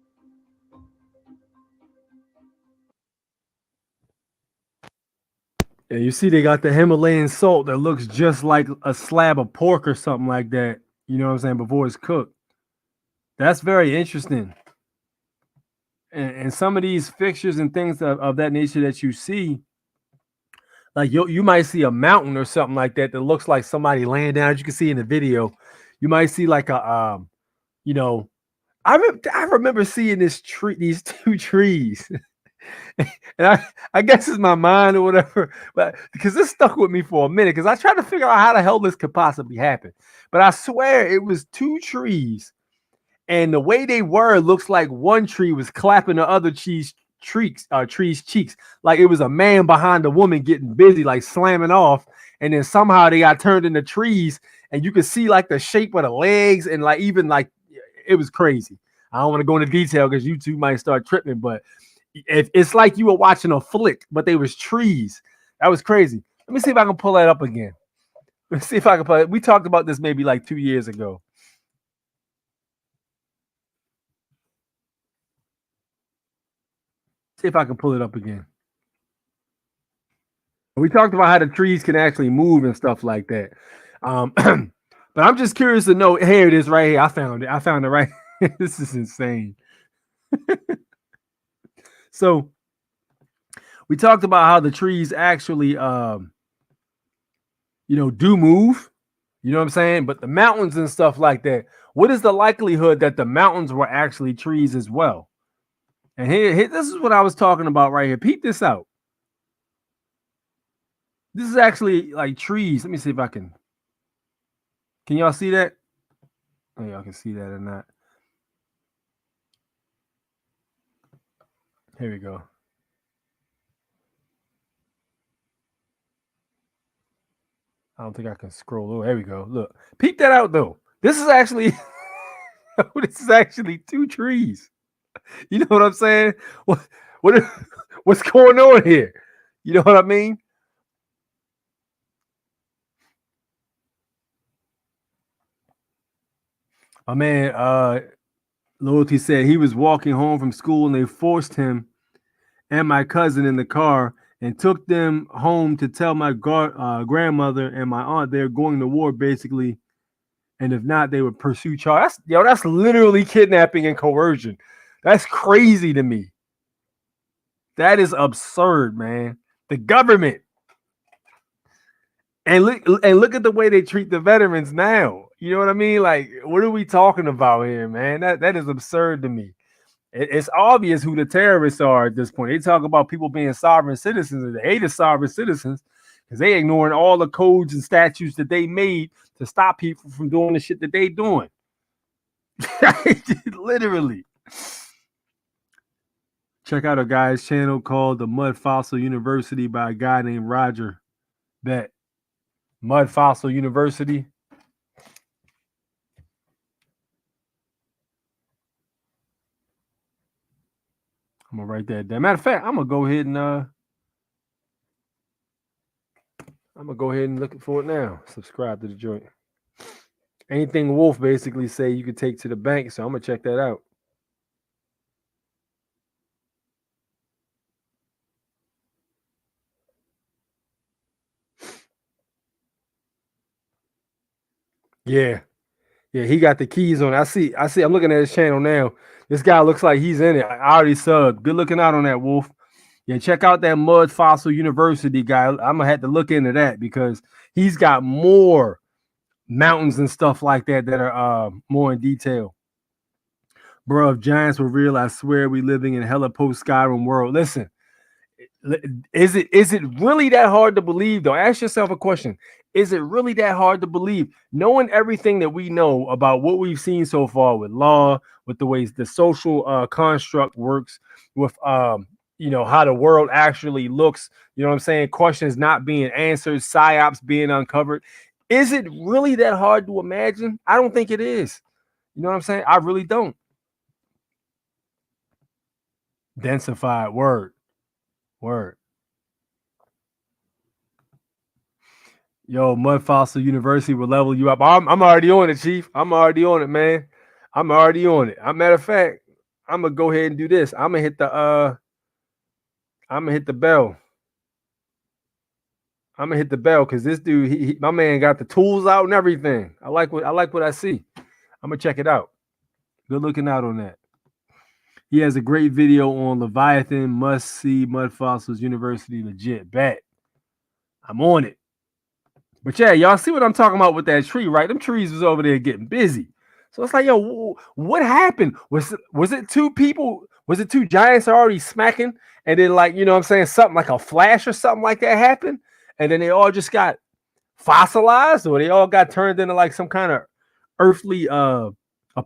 Yeah, you see they got the Himalayan salt that looks just like a slab of pork or something like that. You know what I'm saying? Before it's cooked. That's very interesting. And some of these fixtures and things of that nature that you see, like you might see a mountain or something like that that looks like somebody laying down, as you can see in the video. You might see like a, I remember seeing these two trees. And I guess it's my mind or whatever, but because this stuck with me for a minute, because I tried to figure out how the hell this could possibly happen. But I swear it was two trees, and the way they were looks like one tree was clapping the other tree's cheeks, like it was a man behind a woman getting busy, like slamming off, and then somehow they got turned into trees, and you could see like the shape of the legs, and like even like it was crazy. I don't want to go into detail because you two might start tripping, but it's like you were watching a flick, but they was trees. That was crazy. Let me see if I can pull that up again. Let's see if I can pull it. We talked about this maybe like 2 years ago. See if I can pull it up again. We talked about how the trees can actually move and stuff like that. But I'm just curious to know. Here it is right here. I found it right. This is insane. So we talked about how the trees actually, do move. You know what I'm saying? But the mountains and stuff like that, what is the likelihood that the mountains were actually trees as well? And here this is what I was talking about right here. Peep this out. This is actually like trees. Let me see if I can. Can y'all see that? Oh, y'all can see that or not. Here we go. I don't think I can scroll. Oh, there we go. Look, peep that out though. This is actually, two trees. You know what I'm saying? What's going on here? You know what I mean? My man, Loyalty said he was walking home from school and they forced him and my cousin in the car and took them home to tell my grandmother and my aunt they're going to war basically, and if not, they would pursue charge. That's literally kidnapping and coercion. That's crazy to me. That is absurd, man. The government. And look at the way they treat the veterans now. You know what I mean? Like, what are we talking about here, man? That is absurd to me. It's obvious who the terrorists are at this point. They talk about people being sovereign citizens, and they hate sovereign citizens because they ignoring all the codes and statutes that they made to stop people from doing the shit that they doing. Literally. Check out a guy's channel called The Mud Fossil University by a guy named Roger Bet. Mud Fossil University. I'm gonna write that down. Matter of fact, I'm gonna go ahead and look for it now. Subscribe to the joint. Anything Wolf basically say you could take to the bank, so I'm gonna check that out. Yeah, he got the keys on it. I see. I'm looking at his channel now. This guy looks like he's in it. I already subbed. Good looking out on that, Wolf. Yeah, check out that Mud Fossil University guy. I'm gonna have to look into that because he's got more mountains and stuff like that are more in detail. Bro, if giants were real, I swear we living in hella post Skyrim world. Listen, is it really that hard to believe though? Ask yourself a question. Is it really that hard to believe, knowing everything that we know about what we've seen so far with law, with the ways the social construct works, with how the world actually looks, you know what I'm saying? Questions not being answered, psyops being uncovered. Is it really that hard to imagine? I don't think it is. You know what I'm saying? I really don't. Densified word. Yo, Mud Fossil University will level you up. I'm already on it, Chief. I'm already on it, man. I'm already on it. Matter of fact, I'm gonna go ahead and do this. I'm gonna hit the bell. I'm gonna hit the bell because this dude, my man, got the tools out and everything. I like what I see. I'm gonna check it out. Good looking out on that. He has a great video on Leviathan. Must see Mud Fossils University. Legit bet. I'm on it. But yeah, y'all see what I'm talking about with that tree, right? Them trees was over there getting busy. So it's like, yo, what happened? Was it two people? Was it two giants already smacking? And then, like, you know what I'm saying, something like a flash or something like that happened, and then they all just got fossilized, or they all got turned into like some kind of earthly a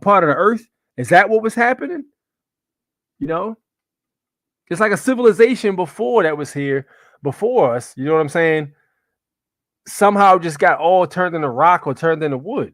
part of the earth. Is that what was happening? You know, it's like a civilization before that was here before us. You know what I'm saying? Somehow just got all turned into rock or turned into wood.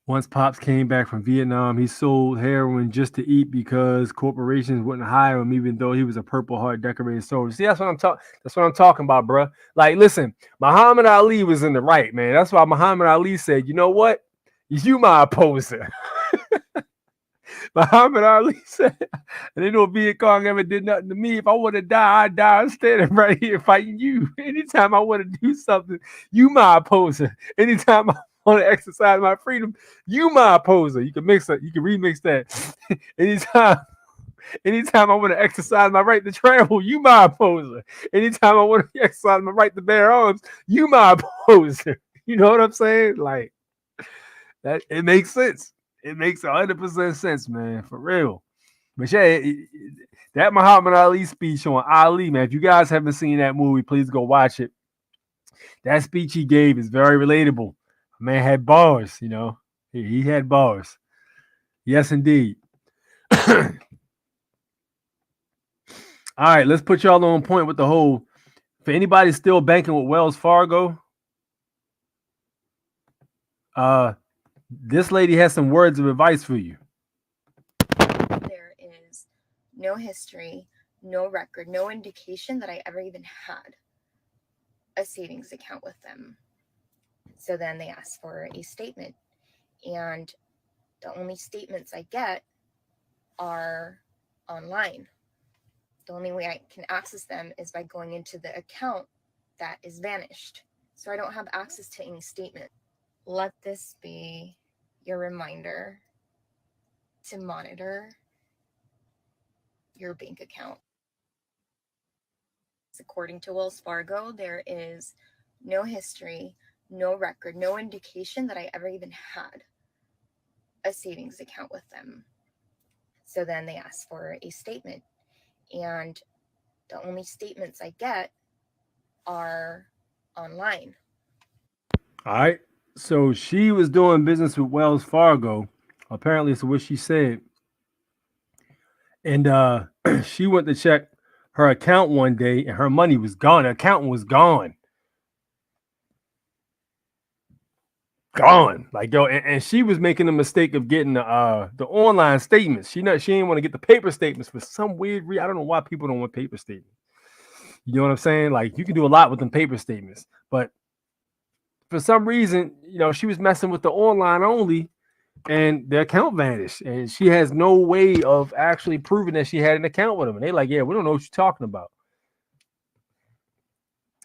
Once Pops came back from Vietnam, he sold heroin just to eat because corporations wouldn't hire him, even though he was a Purple Heart decorated soldier. See, that's what I'm talking. That's what I'm talking about, bro. Like, listen, Muhammad Ali was in the right, man. That's why Muhammad Ali said, "You know what? You my opposer." Muhammad Ali said, "And ain't no Viet Cong ever did nothing to me. If I want to die, I die. I'm standing right here fighting you. Anytime I want to do something, you my opposer. Anytime I want to exercise my freedom, you my opposer." You can mix it. You can remix that. Anytime I want to exercise my right to travel, you my opposer. Anytime I want to exercise my right to bear arms, you my opposer. You know what I'm saying? Like that. It makes sense. It makes 100% sense, man, for real. But yeah, that Muhammad Ali speech on Ali, man. If you guys haven't seen that movie, please go watch it. That speech he gave is very relatable. Man had bars, you know. He had bars. Yes, indeed. All right, let's put y'all on point with the whole. For anybody still banking with Wells Fargo, this lady has some words of advice for you. There is no history, no record, no indication that I ever even had a savings account with them. So then they ask for a statement, and the only statements I get are online. The only way I can access them is by going into the account that is vanished. So I don't have access to any statement. Let this be your reminder to monitor your bank account. According to Wells Fargo, there is no history, no record, no indication that I ever even had a savings account with them. So then they ask for a statement, and the only statements I get are online. All right. So she was doing business with Wells Fargo. Apparently, it's what she said. And she went to check her account one day, and her money was gone. Her account was gone. Gone. Like, yo, and she was making the mistake of getting the online statements. She didn't want to get the paper statements for some weird reason. I don't know why people don't want paper statements. You know what I'm saying? Like, you can do a lot with them paper statements, but for some reason, you know, she was messing with the online only, and the account vanished, and she has no way of actually proving that she had an account with them. And they're like, "Yeah, we don't know what you're talking about."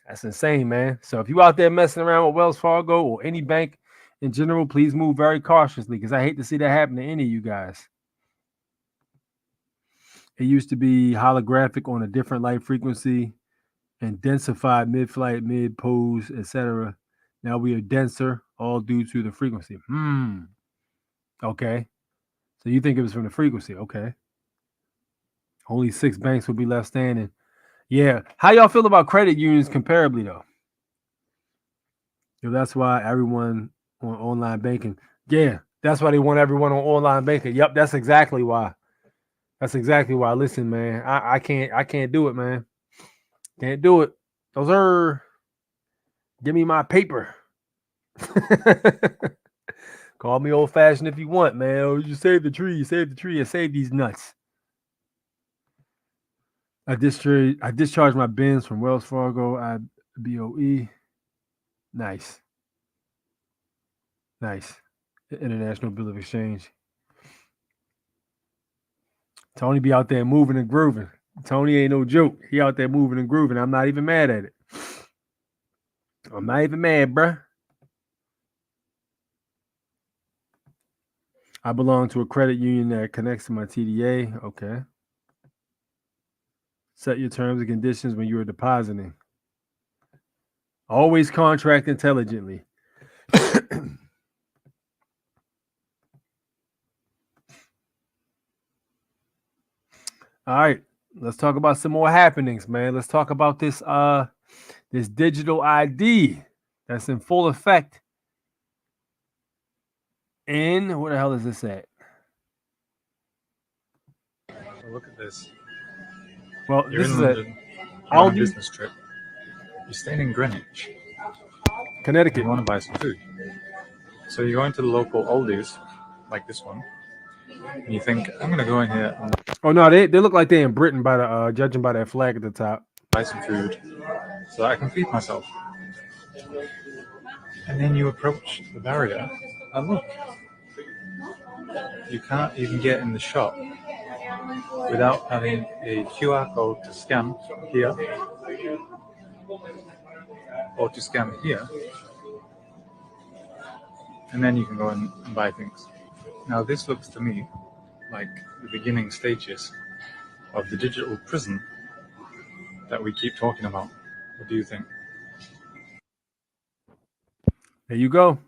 That's insane, man. So if you out there messing around with Wells Fargo or any bank in general, please move very cautiously, because I hate to see that happen to any of you guys. It used to be holographic on a different light frequency and densified mid-flight, mid-pose, etc. Now we are denser, all due to the frequency. Okay. So you think it was from the frequency. Okay. Only 6 banks will be left standing. Yeah. How y'all feel about credit unions comparably, though? That's why everyone on online banking. Yeah. That's why they want everyone on online banking. Yep. That's exactly why. That's exactly why. Listen, man, I can't do it, man. Can't do it. Those are. Give me my paper. Call me old fashioned if you want, man. Oh, you save the tree, and save these nuts. I discharged my bins from Wells Fargo. BOE. Nice. International Bill of Exchange. Tony be out there moving and grooving. Tony ain't no joke. He out there moving and grooving. I'm not even mad at it. I'm not even mad, bruh. I belong to a credit union that connects to my TDA. Okay. Set your terms and conditions when you are depositing. Always contract intelligently. All right, let's talk about some more happenings, man. Let's talk about this this digital ID that's in full effect. In where the hell is this at? Look at this. Well, You're this in is London, a you're on a Aldi, business trip. You're staying in Greenwich. Connecticut. You want to buy some food. So you go into the local Aldi's, like this one, and you think, I'm going to go in here and Oh no, they look like they're in Britain by the judging by that flag at the top. buy some food so that I can feed myself. And then you approach the barrier, and look, you can't even get in the shop without having a QR code to scan here or to scan here, and then you can go and buy things. Now this looks to me like the beginning stages of the digital prison that we keep talking about. What do you think? There you go.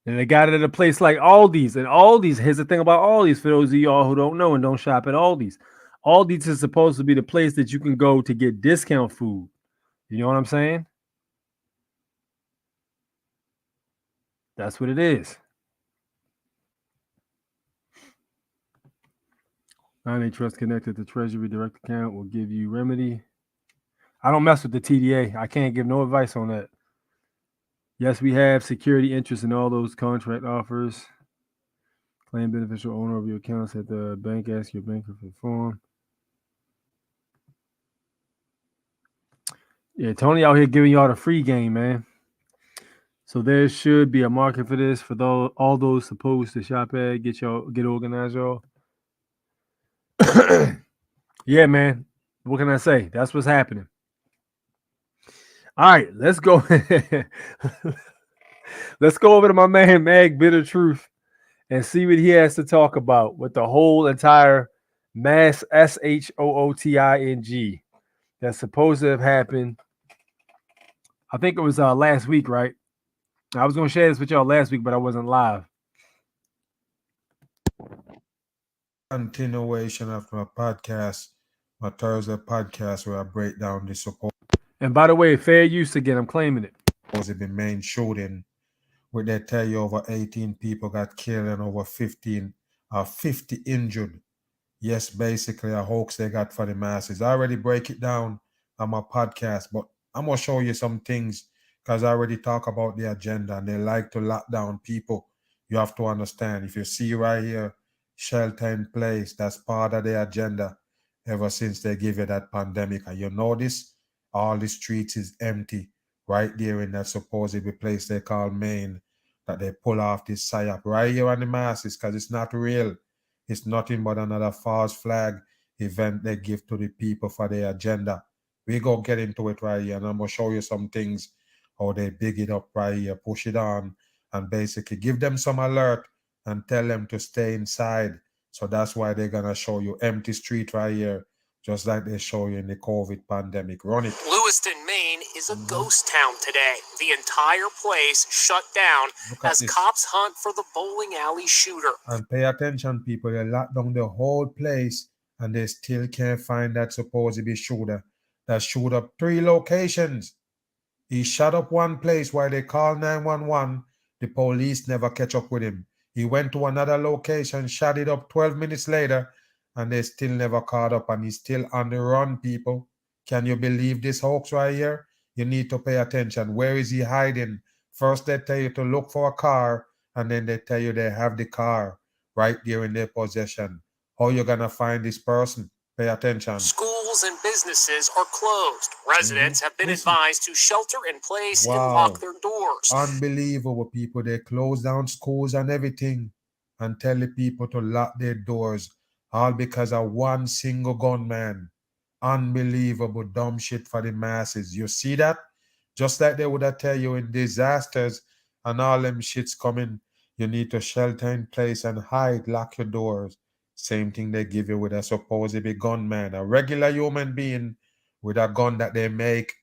And they got it at a place like Aldi's. And Aldi's, here's the thing about Aldi's for those of y'all who don't know and don't shop at Aldi's. Aldi's is supposed to be the place that you can go to get discount food. You know what I'm saying? That's what it is. Non-trust connected to Treasury direct account will give you remedy. I don't mess with the TDA. I can't give no advice on that. Yes, we have security interest in all those contract offers. Claim beneficial owner of your accounts at the bank. Ask your banker for the form. Yeah, Tony out here giving y'all the free game, man. So there should be a market for this for all those supposed to shop at. Get organized, y'all. Yeah, man. What can I say? That's what's happening. All right, let's go. Let's go over to my man Mag Bitter Truth and see what he has to talk about with the whole entire mass SHOOTING that's supposed to have happened. I think it was last week, right? I was going to share this with y'all last week, but I wasn't live. Continuation of my podcast, my Thursday podcast, where I break down the support. And by the way, fair use again, I'm claiming it. Was it the main shooting where they tell you over 18 people got killed and over 50 injured? Yes, basically a hoax they got for the masses. I already break it down on my podcast, but I'm going to show you some things because I already talk about the agenda and they like to lock down people. You have to understand. If you see right here, shelter in place, that's part of the agenda ever since they give you that pandemic. And you notice all the streets is empty right there in that supposedly place they call Maine, that they pull off this psyop right here on the masses because it's not real. It's nothing but another false flag event they give to the people for their agenda. We go get into it right here, and I'm going to show you some things, how they big it up right here, push it on, and basically give them some alert and tell them to stay inside. So that's why they're going to show you empty street right here, just like they show you in the COVID pandemic. Run it. Lewiston, Maine is a ghost town today. The entire place shut down as cops hunt for the bowling alley shooter. And pay attention, people. They locked down the whole place and they still can't find that supposed to be shooter that shoot up 3 locations. He shot up one place while they called 911. The police never catch up with him. He went to another location, shot it up 12 minutes later, and they still never caught up, and he's still on the run, people. Can you believe this hoax right here? You need to pay attention. Where is he hiding? First, they tell you to look for a car, and then they tell you they have the car right there in their possession. How you going to find this person? Pay attention. Schools and businesses are closed. Residents have been advised to shelter in place and lock their doors. Unbelievable, people. They close down schools and everything and tell the people to lock their doors, all because of one single gunman. Unbelievable dumb shit for the masses. You see that? Just like they would have tell you in disasters and all them shits coming, you need to shelter in place and hide, lock your doors. Same thing they give you with a supposedly gunman, a regular human being with a gun that they make.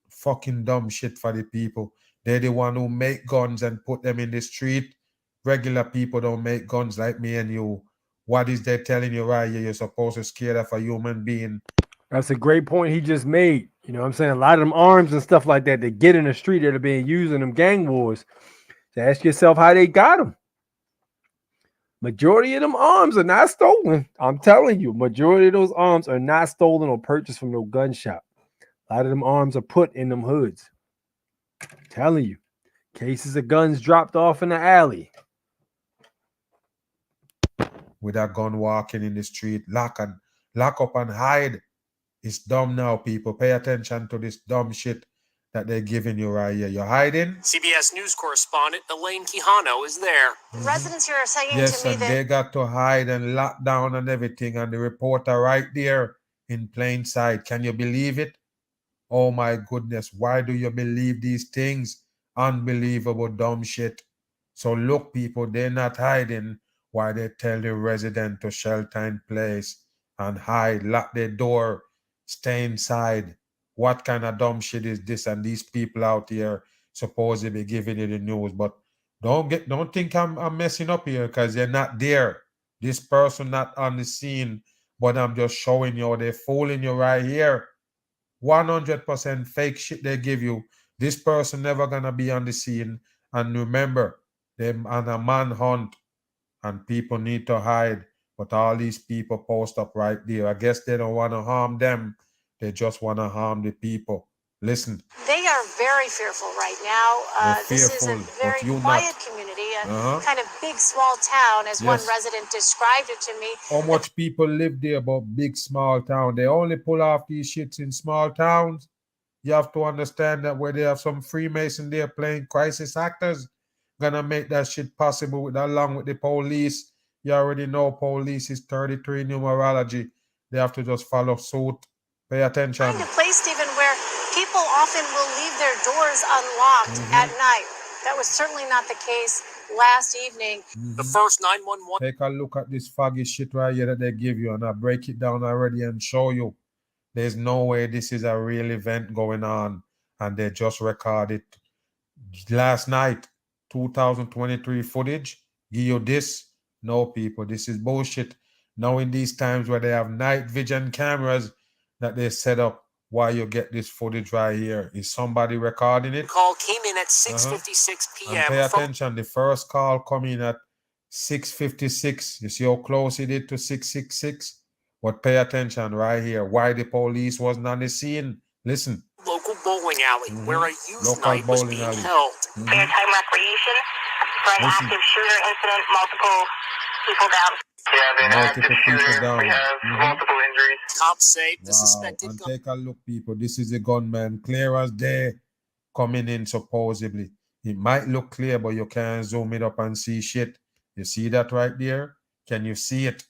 Fucking dumb shit for the people. They're the one who make guns and put them in the street. Regular people don't make guns like me and you. What is they telling you right here? You're supposed to scare of a human being. That's a great point he just made. You know what I'm saying? A lot of them arms and stuff like that get in the street that are being used in them gang wars. So ask yourself how they got them. Majority of them arms are not stolen. I'm telling you, majority of those arms are not stolen or purchased from no gun shop. A lot of them arms are put in them hoods. I'm telling you. Cases of guns dropped off in the alley. With a gun walking in the street, lock up and hide. It's dumb now, people. Pay attention to this dumb shit that they're giving you right here. You're hiding? CBS News correspondent Elaine Quijano is there. Residents here are saying Yes, to me and that they got to hide and lock down and everything, and the reporter right there in plain sight. Can you believe it? Oh my goodness, why do you believe these things? Unbelievable dumb shit. So look, people, they're not hiding while they tell the resident to shelter in place and hide, lock their door, stay inside. What kind of dumb shit is this? And these people out here supposed to be giving you the news, but don't think I'm messing up here, because you're not there. This person not on the scene, but I'm just showing you. They're fooling you right here. 100% fake shit they give you. This person never gonna be on the scene. And remember, them on a manhunt, and people need to hide. But all these people post up right there. I guess they don't want to harm them. They just want to harm the people. Listen. they are very fearful right now. They're This is a fearful, very but you quiet not. community, a Uh-huh. kind of big, small town, as one Yes. resident described it to me. How much people live there, but big, small town? They only pull off these shits in small towns. You have to understand that where they have some Freemason there playing crisis actors, gonna make that shit possible along with the police. You already know police is 33 numerology. They have to just follow suit. Pay attention. Find a place, Stephen, where people often will leave their doors unlocked at night. That was certainly not the case last evening. The first 911 Take a look at this foggy shit right here that they give you, and I break it down already and show you. There's no way this is a real event going on, and they just recorded last night, 2023 footage. Give you this. No, people, this is bullshit. Now in these times where they have night vision cameras that they set up, why you get this footage right here? Is somebody recording it? call came in at 6:56 And p.m. pay from attention, the first call coming at 6:56. You see how close it is to 6:66? But pay attention right here. Why the police wasn't on the scene? Listen. local bowling alley where a youth Local night was bowling being alley. held. Airtime recreation for an Listen. active shooter incident, multiple people down. Yeah, an Multiple active people shooter. down. We have multiple injuries. Cops say the Wow. suspected And gun take a look, people. This is a gunman, clear as day, coming in supposedly. It might look clear, but you can't zoom it up and see shit. You see that right there? Can you see it?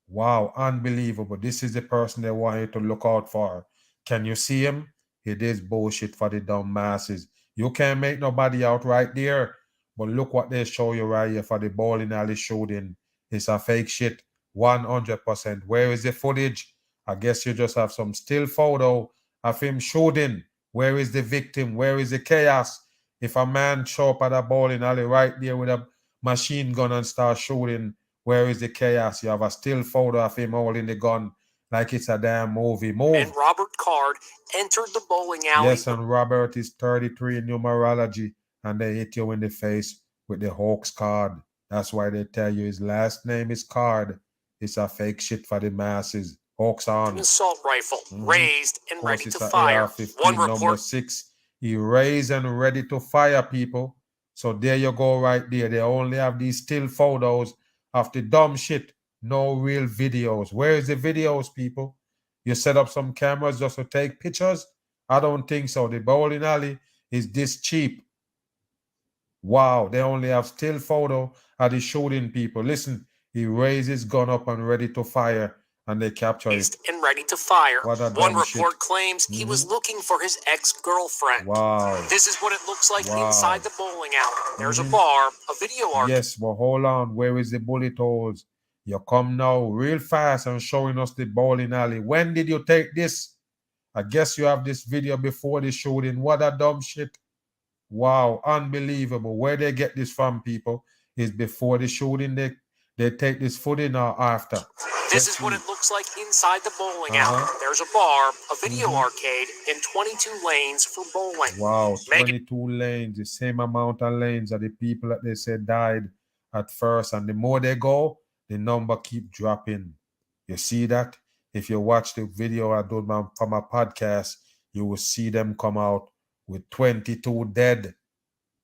Wow, unbelievable. This is the person they want you to look out for. Can you see him? It is bullshit for the dumb masses. You can't make nobody out right there. But look what they show you right here for the bowling alley shooting. It's a fake shit. 100%. Where is the footage? I guess you just have some still photo of him shooting. Where is the victim? Where is the chaos? If a man show up at a bowling alley right there with a machine gun and start shooting, where is the chaos? You have a still photo of him holding the gun like it's a damn movie. Move. and Robert Card entered the bowling alley. Yes, and Robert is 33 in numerology, and they hit you in the face with the Hawks card. That's why they tell you his last name is Card. It's a fake shit for the masses. Hawks on. An assault rifle raised and Of course, ready it's to a fire. AR-15 One number report 6. He raised and ready to fire, people. So there you go right there. They only have these still photos of the dumb shit. No real videos. Where is the videos, people? You set up some cameras just to take pictures? I don't think so. The bowling alley is this cheap. Wow, they only have still photo of the shooting people. Listen, he raised his gun up and ready to fire, and they capture it. and ready to fire. What a One dumb report shit. claims he was looking for his ex-girlfriend. Wow. This is what it looks like Wow. inside the bowling alley. There's a bar, a video arcade. Yes, but hold on. Where is the bullet holes? You come now real fast and showing us the bowling alley. When did you take this? I guess you have this video before the shooting. What a dumb shit. Wow, unbelievable. Where they get this from, people, is before the shooting, they take this footage or after. This is what it looks like inside the bowling alley. There's a bar, a video arcade, and 22 lanes for bowling. Wow, 22 lanes, the same amount of lanes of the people that they said died at first. And the more they go, the number keep dropping. You see that? If you watch the video I did from my podcast, you will see them come out with 22 dead.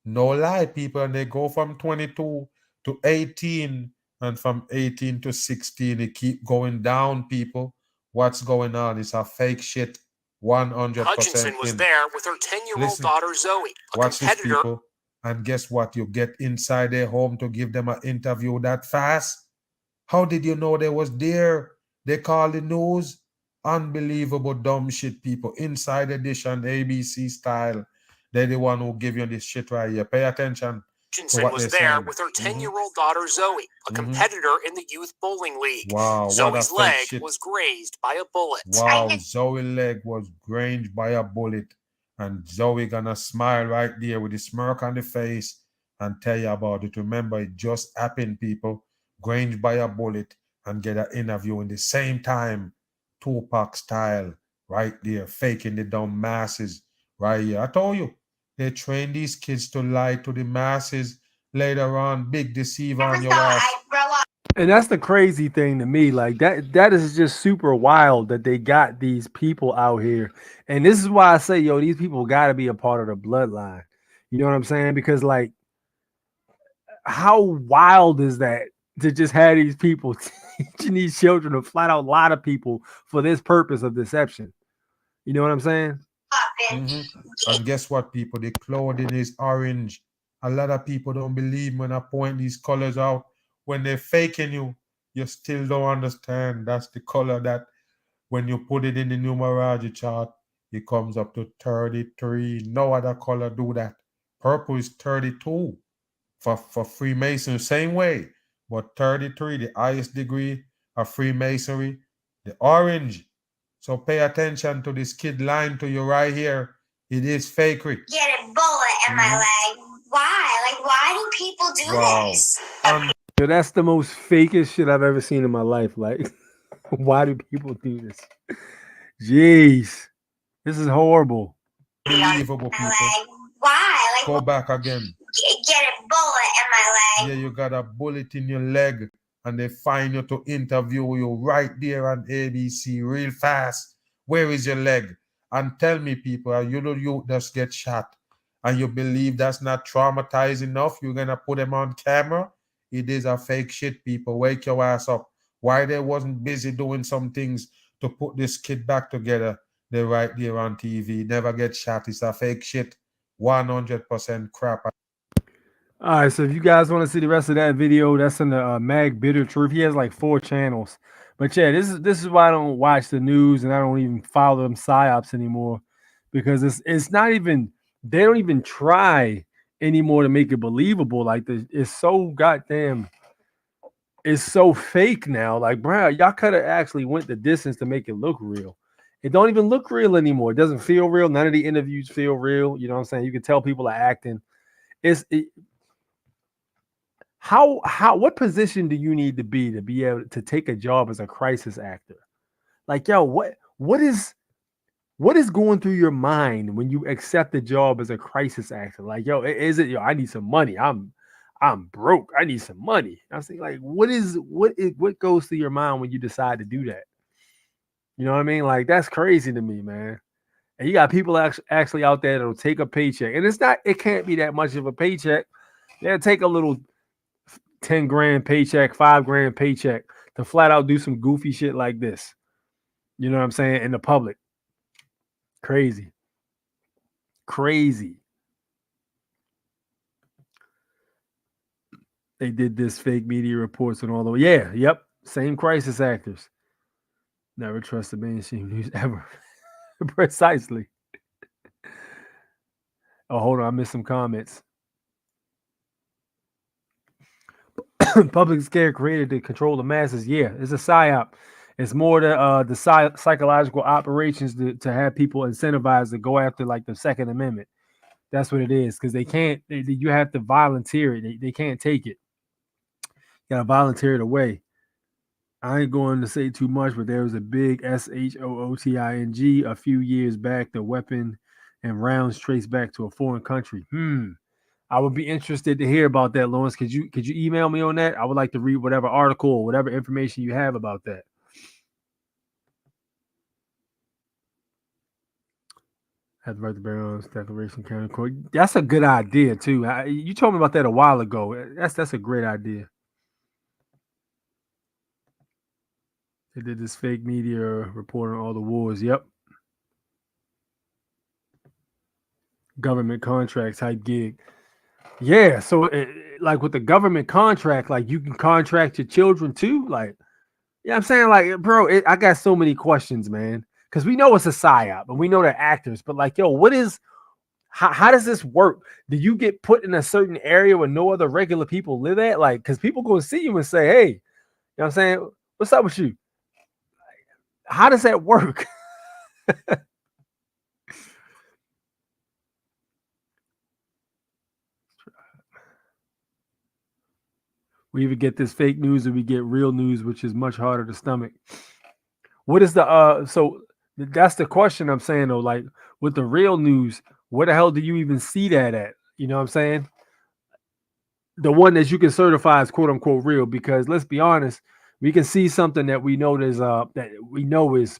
No lie, people. And they go from 22 to 18, and from 18 to 16, they keep going down, people. What's going on? It's a fake shit. 100%. Hutchinson was there with her 10-year-old daughter Zoe, a watch competitor. This, people. And guess what? You get inside their home to give them an interview that fast. How did you know they was there? They call the news. Unbelievable dumb shit, people. Inside Edition, ABC style. They're the one who give you this shit right here. Pay attention. Hutchinson was there with her 10-year-old daughter Zoe, a competitor in the Youth Bowling League. Wow, Zoe's leg was grazed by a bullet. Wow, Zoe's leg was grazed by a bullet. And Zoe gonna smile right there with a smirk on the face and tell you about it. Remember, it just happened, people. Grazed by a bullet and get an interview in the same time. Tupac style, right there, faking the dumb masses right here. I told you, they train these kids to lie to the masses. Later on, big deceiver on your ass. And that's the crazy thing to me. Like that is just super wild that they got these people out here. And this is why I say, yo, these people got to be a part of the bloodline. You know what I'm saying? Because like, how wild is that to just have these people teaching these children to flat out lie to people for this purpose of deception? You know what I'm saying? And guess what, people? The clothing is orange. A lot of people don't believe when I point these colors out. When they're faking you, you still don't understand. That's the color that when you put it in the numerology chart, it comes up to 33. No other color do that. Purple is 32 for Freemasonry, same way. But 33, the highest degree of Freemasonry, the orange. So pay attention to this kid lying to you right here. It is fakery. Get a bullet in my leg. Why? Like, why do people do this? Yo, that's the most fakest shit I've ever seen in my life. Like, why do people do this? Jeez. This is horrible. Unbelievable, people. Why? Like, go back again. Get a bullet in my leg. Yeah, you got a bullet in your leg, and they find you to interview you right there on ABC real fast. Where is your leg? And tell me, people, you just get shot, and you believe that's not traumatized enough? You're gonna put them on camera? It is a fake shit, people. Wake your ass up. Why they wasn't busy doing some things to put this kid back together? They're right there on TV. Never get shot. It's a fake shit. 100% crap. All right, so if you guys want to see the rest of that video, that's in the Mag Bitter Truth. He has like 4 channels. But yeah, this is why I don't watch the news and I don't even follow them psyops anymore, because it's not even, they don't even try anymore to make it believable. Like it's so goddamn, it's so fake now. Like, bro, y'all could have actually went the distance to make it look real. It don't even look real anymore. It doesn't feel real. None of the interviews feel real. You know what I'm saying? You can tell people are acting. What position do you need to be able to take a job as a crisis actor? Like, yo, what is going through your mind when you accept a job as a crisis actor? Like, yo, is it, yo, I need some money. I'm broke. I need some money. I was thinking, like, what goes through your mind when you decide to do that? You know what I mean? Like, that's crazy to me, man. And you got people actually out there that'll take a paycheck, and it can't be that much of a paycheck. They'll take a little 10 grand paycheck, 5 grand paycheck to flat out do some goofy shit like this. You know what I'm saying? In the public. Crazy. They did this fake media reports and all the way. Yeah, yep. Same crisis actors. Never trust the mainstream news ever. Precisely. Oh, hold on. I missed some comments. Public scare created to control the masses. Yeah, it's a psyop. It's more the psychological operations to have people incentivized to go after like the Second Amendment. That's what it is, because they can't. You have to volunteer it. They can't take it. You gotta volunteer it away. I ain't going to say too much, but there was a big SHOOTING a few years back. The weapon and rounds traced back to a foreign country. I would be interested to hear about that, Lawrence. Could you email me on that? I would like to read whatever article or whatever information you have about that. Have the right to bear arms, Declaration County Court. That's a good idea too. You told me about that a while ago. That's a great idea. They did this fake media report on all the wars. Yep. Government contract type gig. Yeah. So like with the government contract, like you can contract your children too. Like, yeah, I'm saying, like, bro, I got so many questions, man. Because we know it's a psyop and we know they're actors, but like, yo, how does this work? Do you get put in a certain area where no other regular people live at? Like, because people go to see you and say, hey, you know what I'm saying? What's up with you? How does that work? We either get this fake news or we get real news, which is much harder to stomach. What is the so that's the question I'm saying though. Like with the real news, where the hell do you even see that at? You know what I'm saying? The one that you can certify as quote unquote real, because let's be honest, we can see something that we know is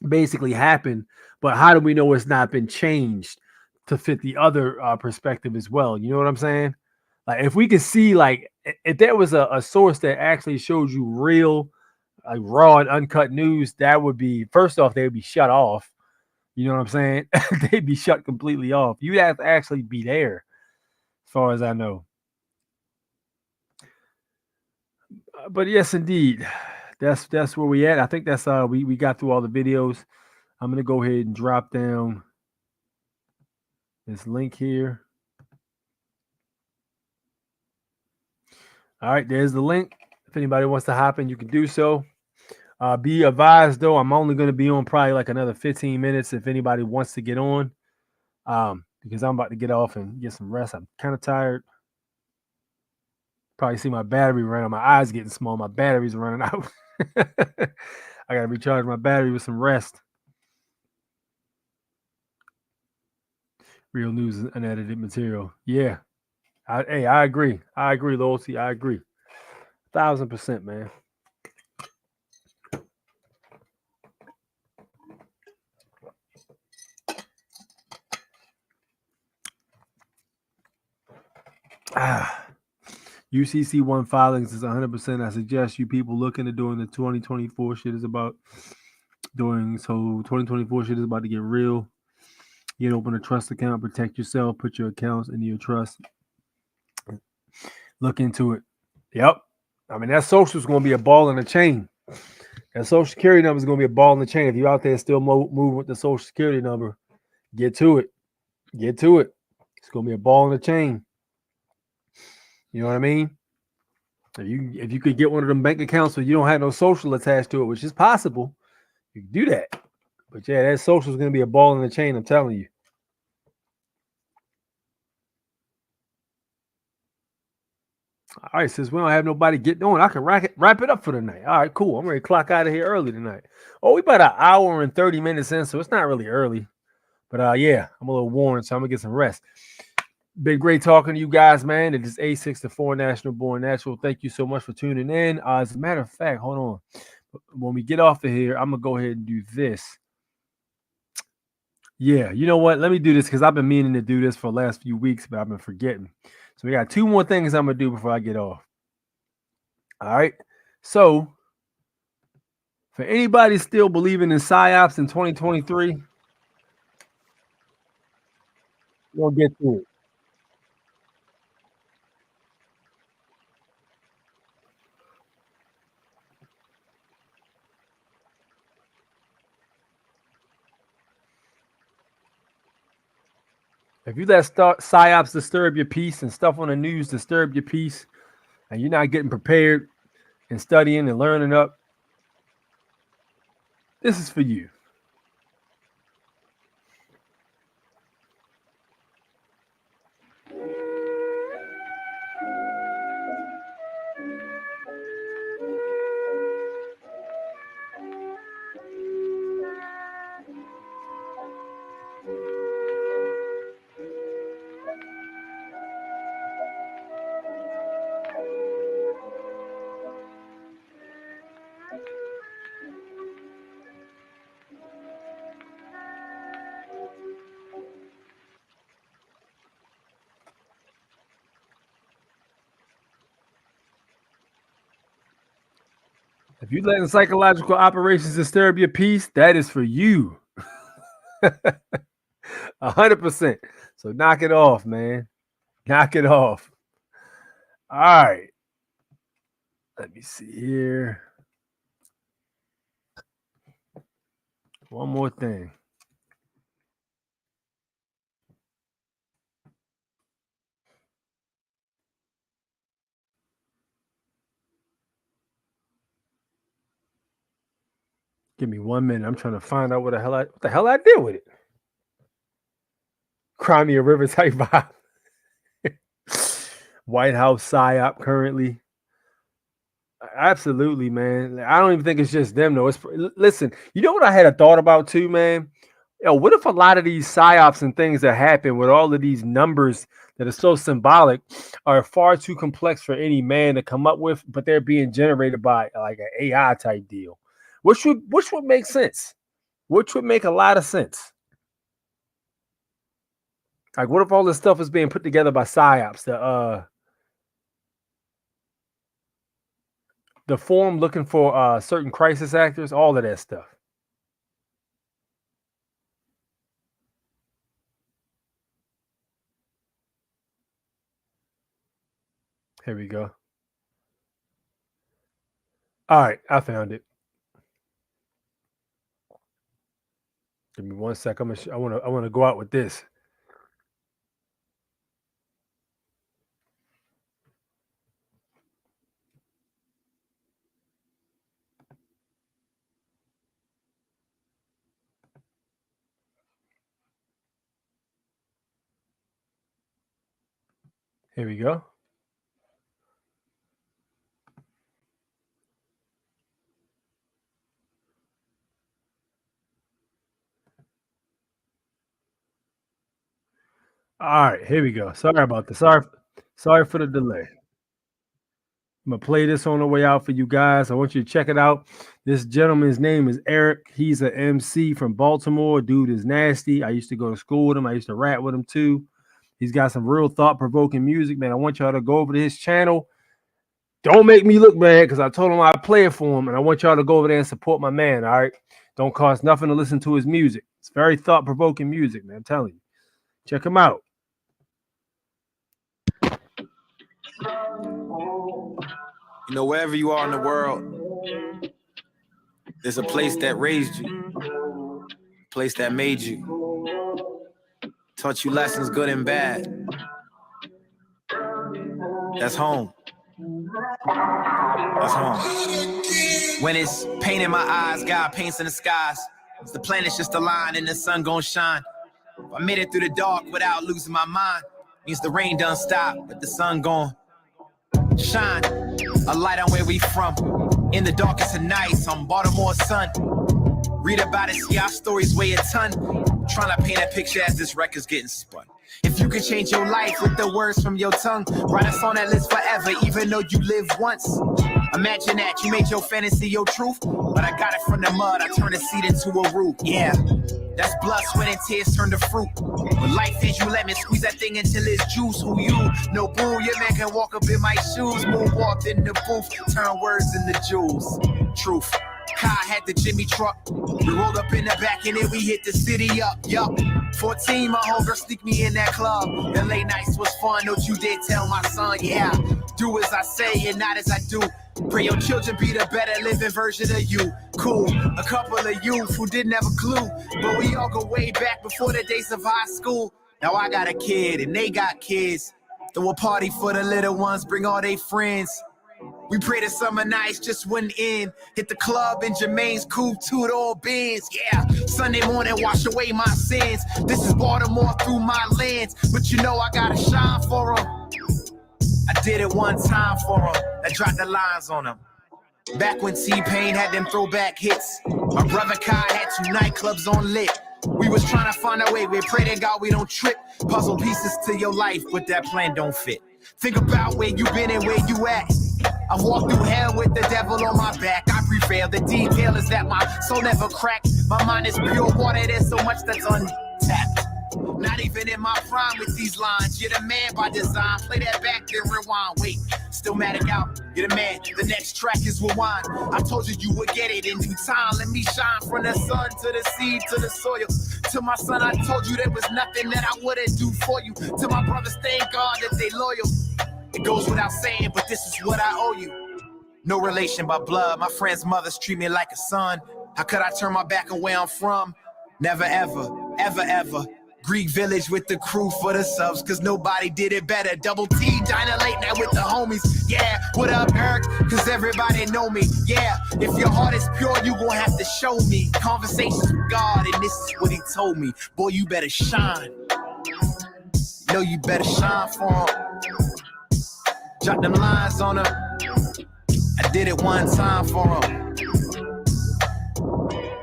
basically happened, but how do we know it's not been changed to fit the other perspective as well? You know what I'm saying? Like if we could see, like if there was a source that actually shows you real, like raw and uncut news, that would be, first off, they would be shut off. You know what I'm saying? They'd be shut completely off. You'd have to actually be there, as far as I know. But yes, indeed, that's where we at. I think that's we got through all the videos. I'm gonna go ahead and drop down this link here. All right, there's the link. If anybody wants to hop in, you can do so. Be advised, though, I'm only going to be on probably like another 15 minutes if anybody wants to get on, because I'm about to get off and get some rest. I'm kind of tired. Probably see my battery running. My eyes getting small. My battery's running out. I got to recharge my battery with some rest. Real news and unedited material. Yeah. I agree. I agree, Loyalty. I agree. 1,000%, man. UCC 1 filings is 100%. I suggest you people look into doing the 2024 shit is about doing. So 2024 shit is about to get real. You can open a trust account, protect yourself, put your accounts into your trust. Look into it. Yep. I mean, that social is going to be a ball in the chain. That social security number is going to be a ball in the chain. If you're out there still moving with the social security number, get to it. Get to it. It's going to be a ball in the chain. You know what I mean? If you could get one of them bank accounts so you don't have no social attached to it, which is possible, you can do that. But yeah, that social is going to be a ball in the chain, I'm telling you. All right, since we don't have nobody getting on, I can wrap it up for the night. All right, cool. I'm ready to clock out of here early tonight. Oh, we about an hour and 30 minutes in, so it's not really early. But yeah, I'm a little worn, so I'm going to get some rest. Been great talking to you guys, man. It is A64 National Born Natural. Thank you so much for tuning in. As a matter of fact, hold on. When we get off of here, I'm going to go ahead and do this. Yeah, you know what? Let me do this because I've been meaning to do this for the last few weeks, but I've been forgetting. So we got 2 more things I'm going to do before I get off. All right. So for anybody still believing in PSYOPs in 2023, we'll get to it. If you let PSYOPs disturb your peace and stuff on the news disturb your peace, and you're not getting prepared and studying and learning up, this is for you. If you letting psychological operations disturb your peace, that is for you. 100%. So knock it off, man. Knock it off. All right. Let me see here. One more thing. Give me 1 minute. I'm trying to find out what the hell I did with it. Crimea River type vibe. White House PSYOP currently. Absolutely, man. I don't even think it's just them though. Listen, you know what I had a thought about too, man? Yo, what if a lot of these PSYOPs and things that happen with all of these numbers that are so symbolic are far too complex for any man to come up with, but they're being generated by like an AI type deal. Which would make sense? Which would make a lot of sense? Like, what if all this stuff is being put together by PSYOPs? The forum looking for certain crisis actors, all of that stuff. Here we go. All right, I found it. Give me 1 sec. I want to go out with this. Here we go. All right, here we go. Sorry about this. Sorry for the delay. I'm gonna play this on the way out for you guys. I want you to check it out. This gentleman's name is Eric. He's an MC from Baltimore. Dude is nasty. I used to go to school with him. I used to rap with him too. He's got some real thought-provoking music, man. I want y'all to go over to his channel. Don't make me look bad because I told him I'd play it for him, and I want y'all to go over there and support my man, all right? Don't cost nothing to listen to his music. It's very thought-provoking music, man. I'm telling you. Check him out. You know, wherever you are in the world, there's a place that raised you, a place that made you, taught you lessons good and bad. That's home. That's home. When it's pain in my eyes, God paints in the skies. It's the planet's just a line and the sun gon' shine. If I made it through the dark without losing my mind, means the rain done stop, but the sun gon' shine. A light on where we from. In the darkest of nights on Baltimore sun. Read about it, see our stories weigh a ton. Trying to paint a picture as this record's getting spun. If you could change your life with the words from your tongue, write us on that list forever, even though you live once. Imagine that, you made your fantasy your truth, but I got it from the mud, I turned the seed into a root. Yeah, that's blood, sweat, and tears turn to fruit. When life is you, let me squeeze that thing until it's juice. Who you? No boo, your man can walk up in my shoes. Moonwalked in the booth, turn words into jewels. Truth. Car had the Jimmy truck. We rolled up in the back and then we hit the city up. Yup. 14, my homegirl sneak me in that club. The late nights was fun, don't you dare tell my son. Yeah, do as I say and not as I do. Pray your children be the better living version of you. Cool, a couple of youth who didn't have a clue, but we all go way back before the days of high school. Now I got a kid and they got kids. Throw a party for the little ones, bring all they friends. We pray the summer nights just wouldn't end. Hit the club in Jermaine's coupe, two-door Benz. Yeah, Sunday morning wash away my sins. This is Baltimore through my lens, but you know I gotta shine for them. I did it one time for them. I dropped the lines on them. Back when T-Pain had them throwback hits. My brother Kai had 2 nightclubs on lit. We was trying to find our way. We pray to God we don't trip. Puzzle pieces to your life, but that plan don't fit. Think about where you been and where you at. I've walked through hell with the devil on my back. I prevail. The detail is that my soul never cracked. My mind is pure water. There's so much that's untapped. Not even in my prime with these lines. You're the man by design. Play that back, then rewind. Wait, still mad out. You're the man. The next track is rewind. I told you you would get it in due time. Let me shine from the sun to the seed to the soil. To my son, I told you there was nothing that I wouldn't do for you. To my brothers, thank God that they loyal. It goes without saying, but this is what I owe you. No relation by blood. My friends' mothers treat me like a son. How could I turn my back on where I'm from? Never, ever, ever, ever. Greek village with the crew for the subs, cause nobody did it better. Double T, diner late night with the homies. Yeah, what up, Eric? Cause everybody know me. Yeah, if your heart is pure, you gon' have to show me. Conversations with God, and this is what he told me. Boy, you better shine. Know you better shine for him. Drop them lines on her. I did it one time for him.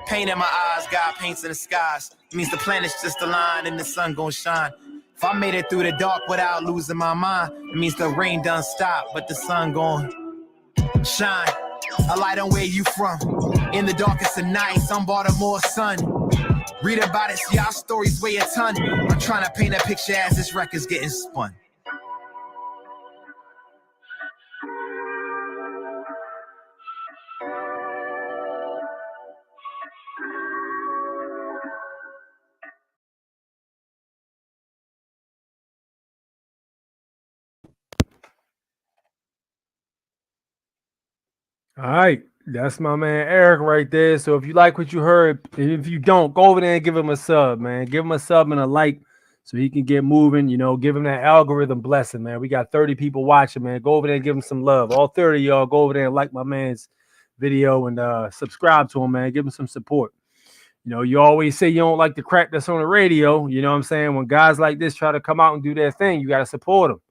Pain in my eyes, God paints in the skies. It means the planet's just aligned and the sun gon' shine. If I made it through the dark without losing my mind, it means the rain done stop, but the sun gon' shine. A light on where you from. In the darkest of nights, I'm Baltimore sun. Read about it, see our stories weigh a ton. I'm trying to paint a picture as this record's getting spun. All right, that's my man Eric right there. So if you like what you heard, and if you don't, go over there and give him a sub, man. Give him a sub and a like so he can get moving. You know, give him that algorithm blessing, man. We got 30 people watching, man. Go over there and give him some love. All 30 of y'all, go over there and like my man's video and subscribe to him, man. Give him some support. You know, you always say you don't like the crap that's on the radio. You know what I'm saying? When guys like this try to come out and do their thing, you got to support them.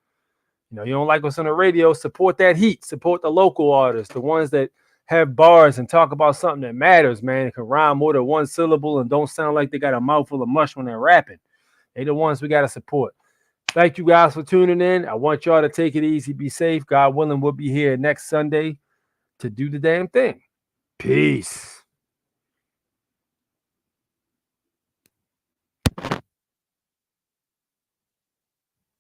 You know, you don't like what's on the radio, support that heat. Support the local artists, the ones that have bars and talk about something that matters, man. It can rhyme more than one syllable and don't sound like they got a mouthful of mush when they're rapping. They the ones we got to support. Thank you guys for tuning in. I want y'all to take it easy, be safe. God willing, we'll be here next Sunday to do the damn thing. Peace.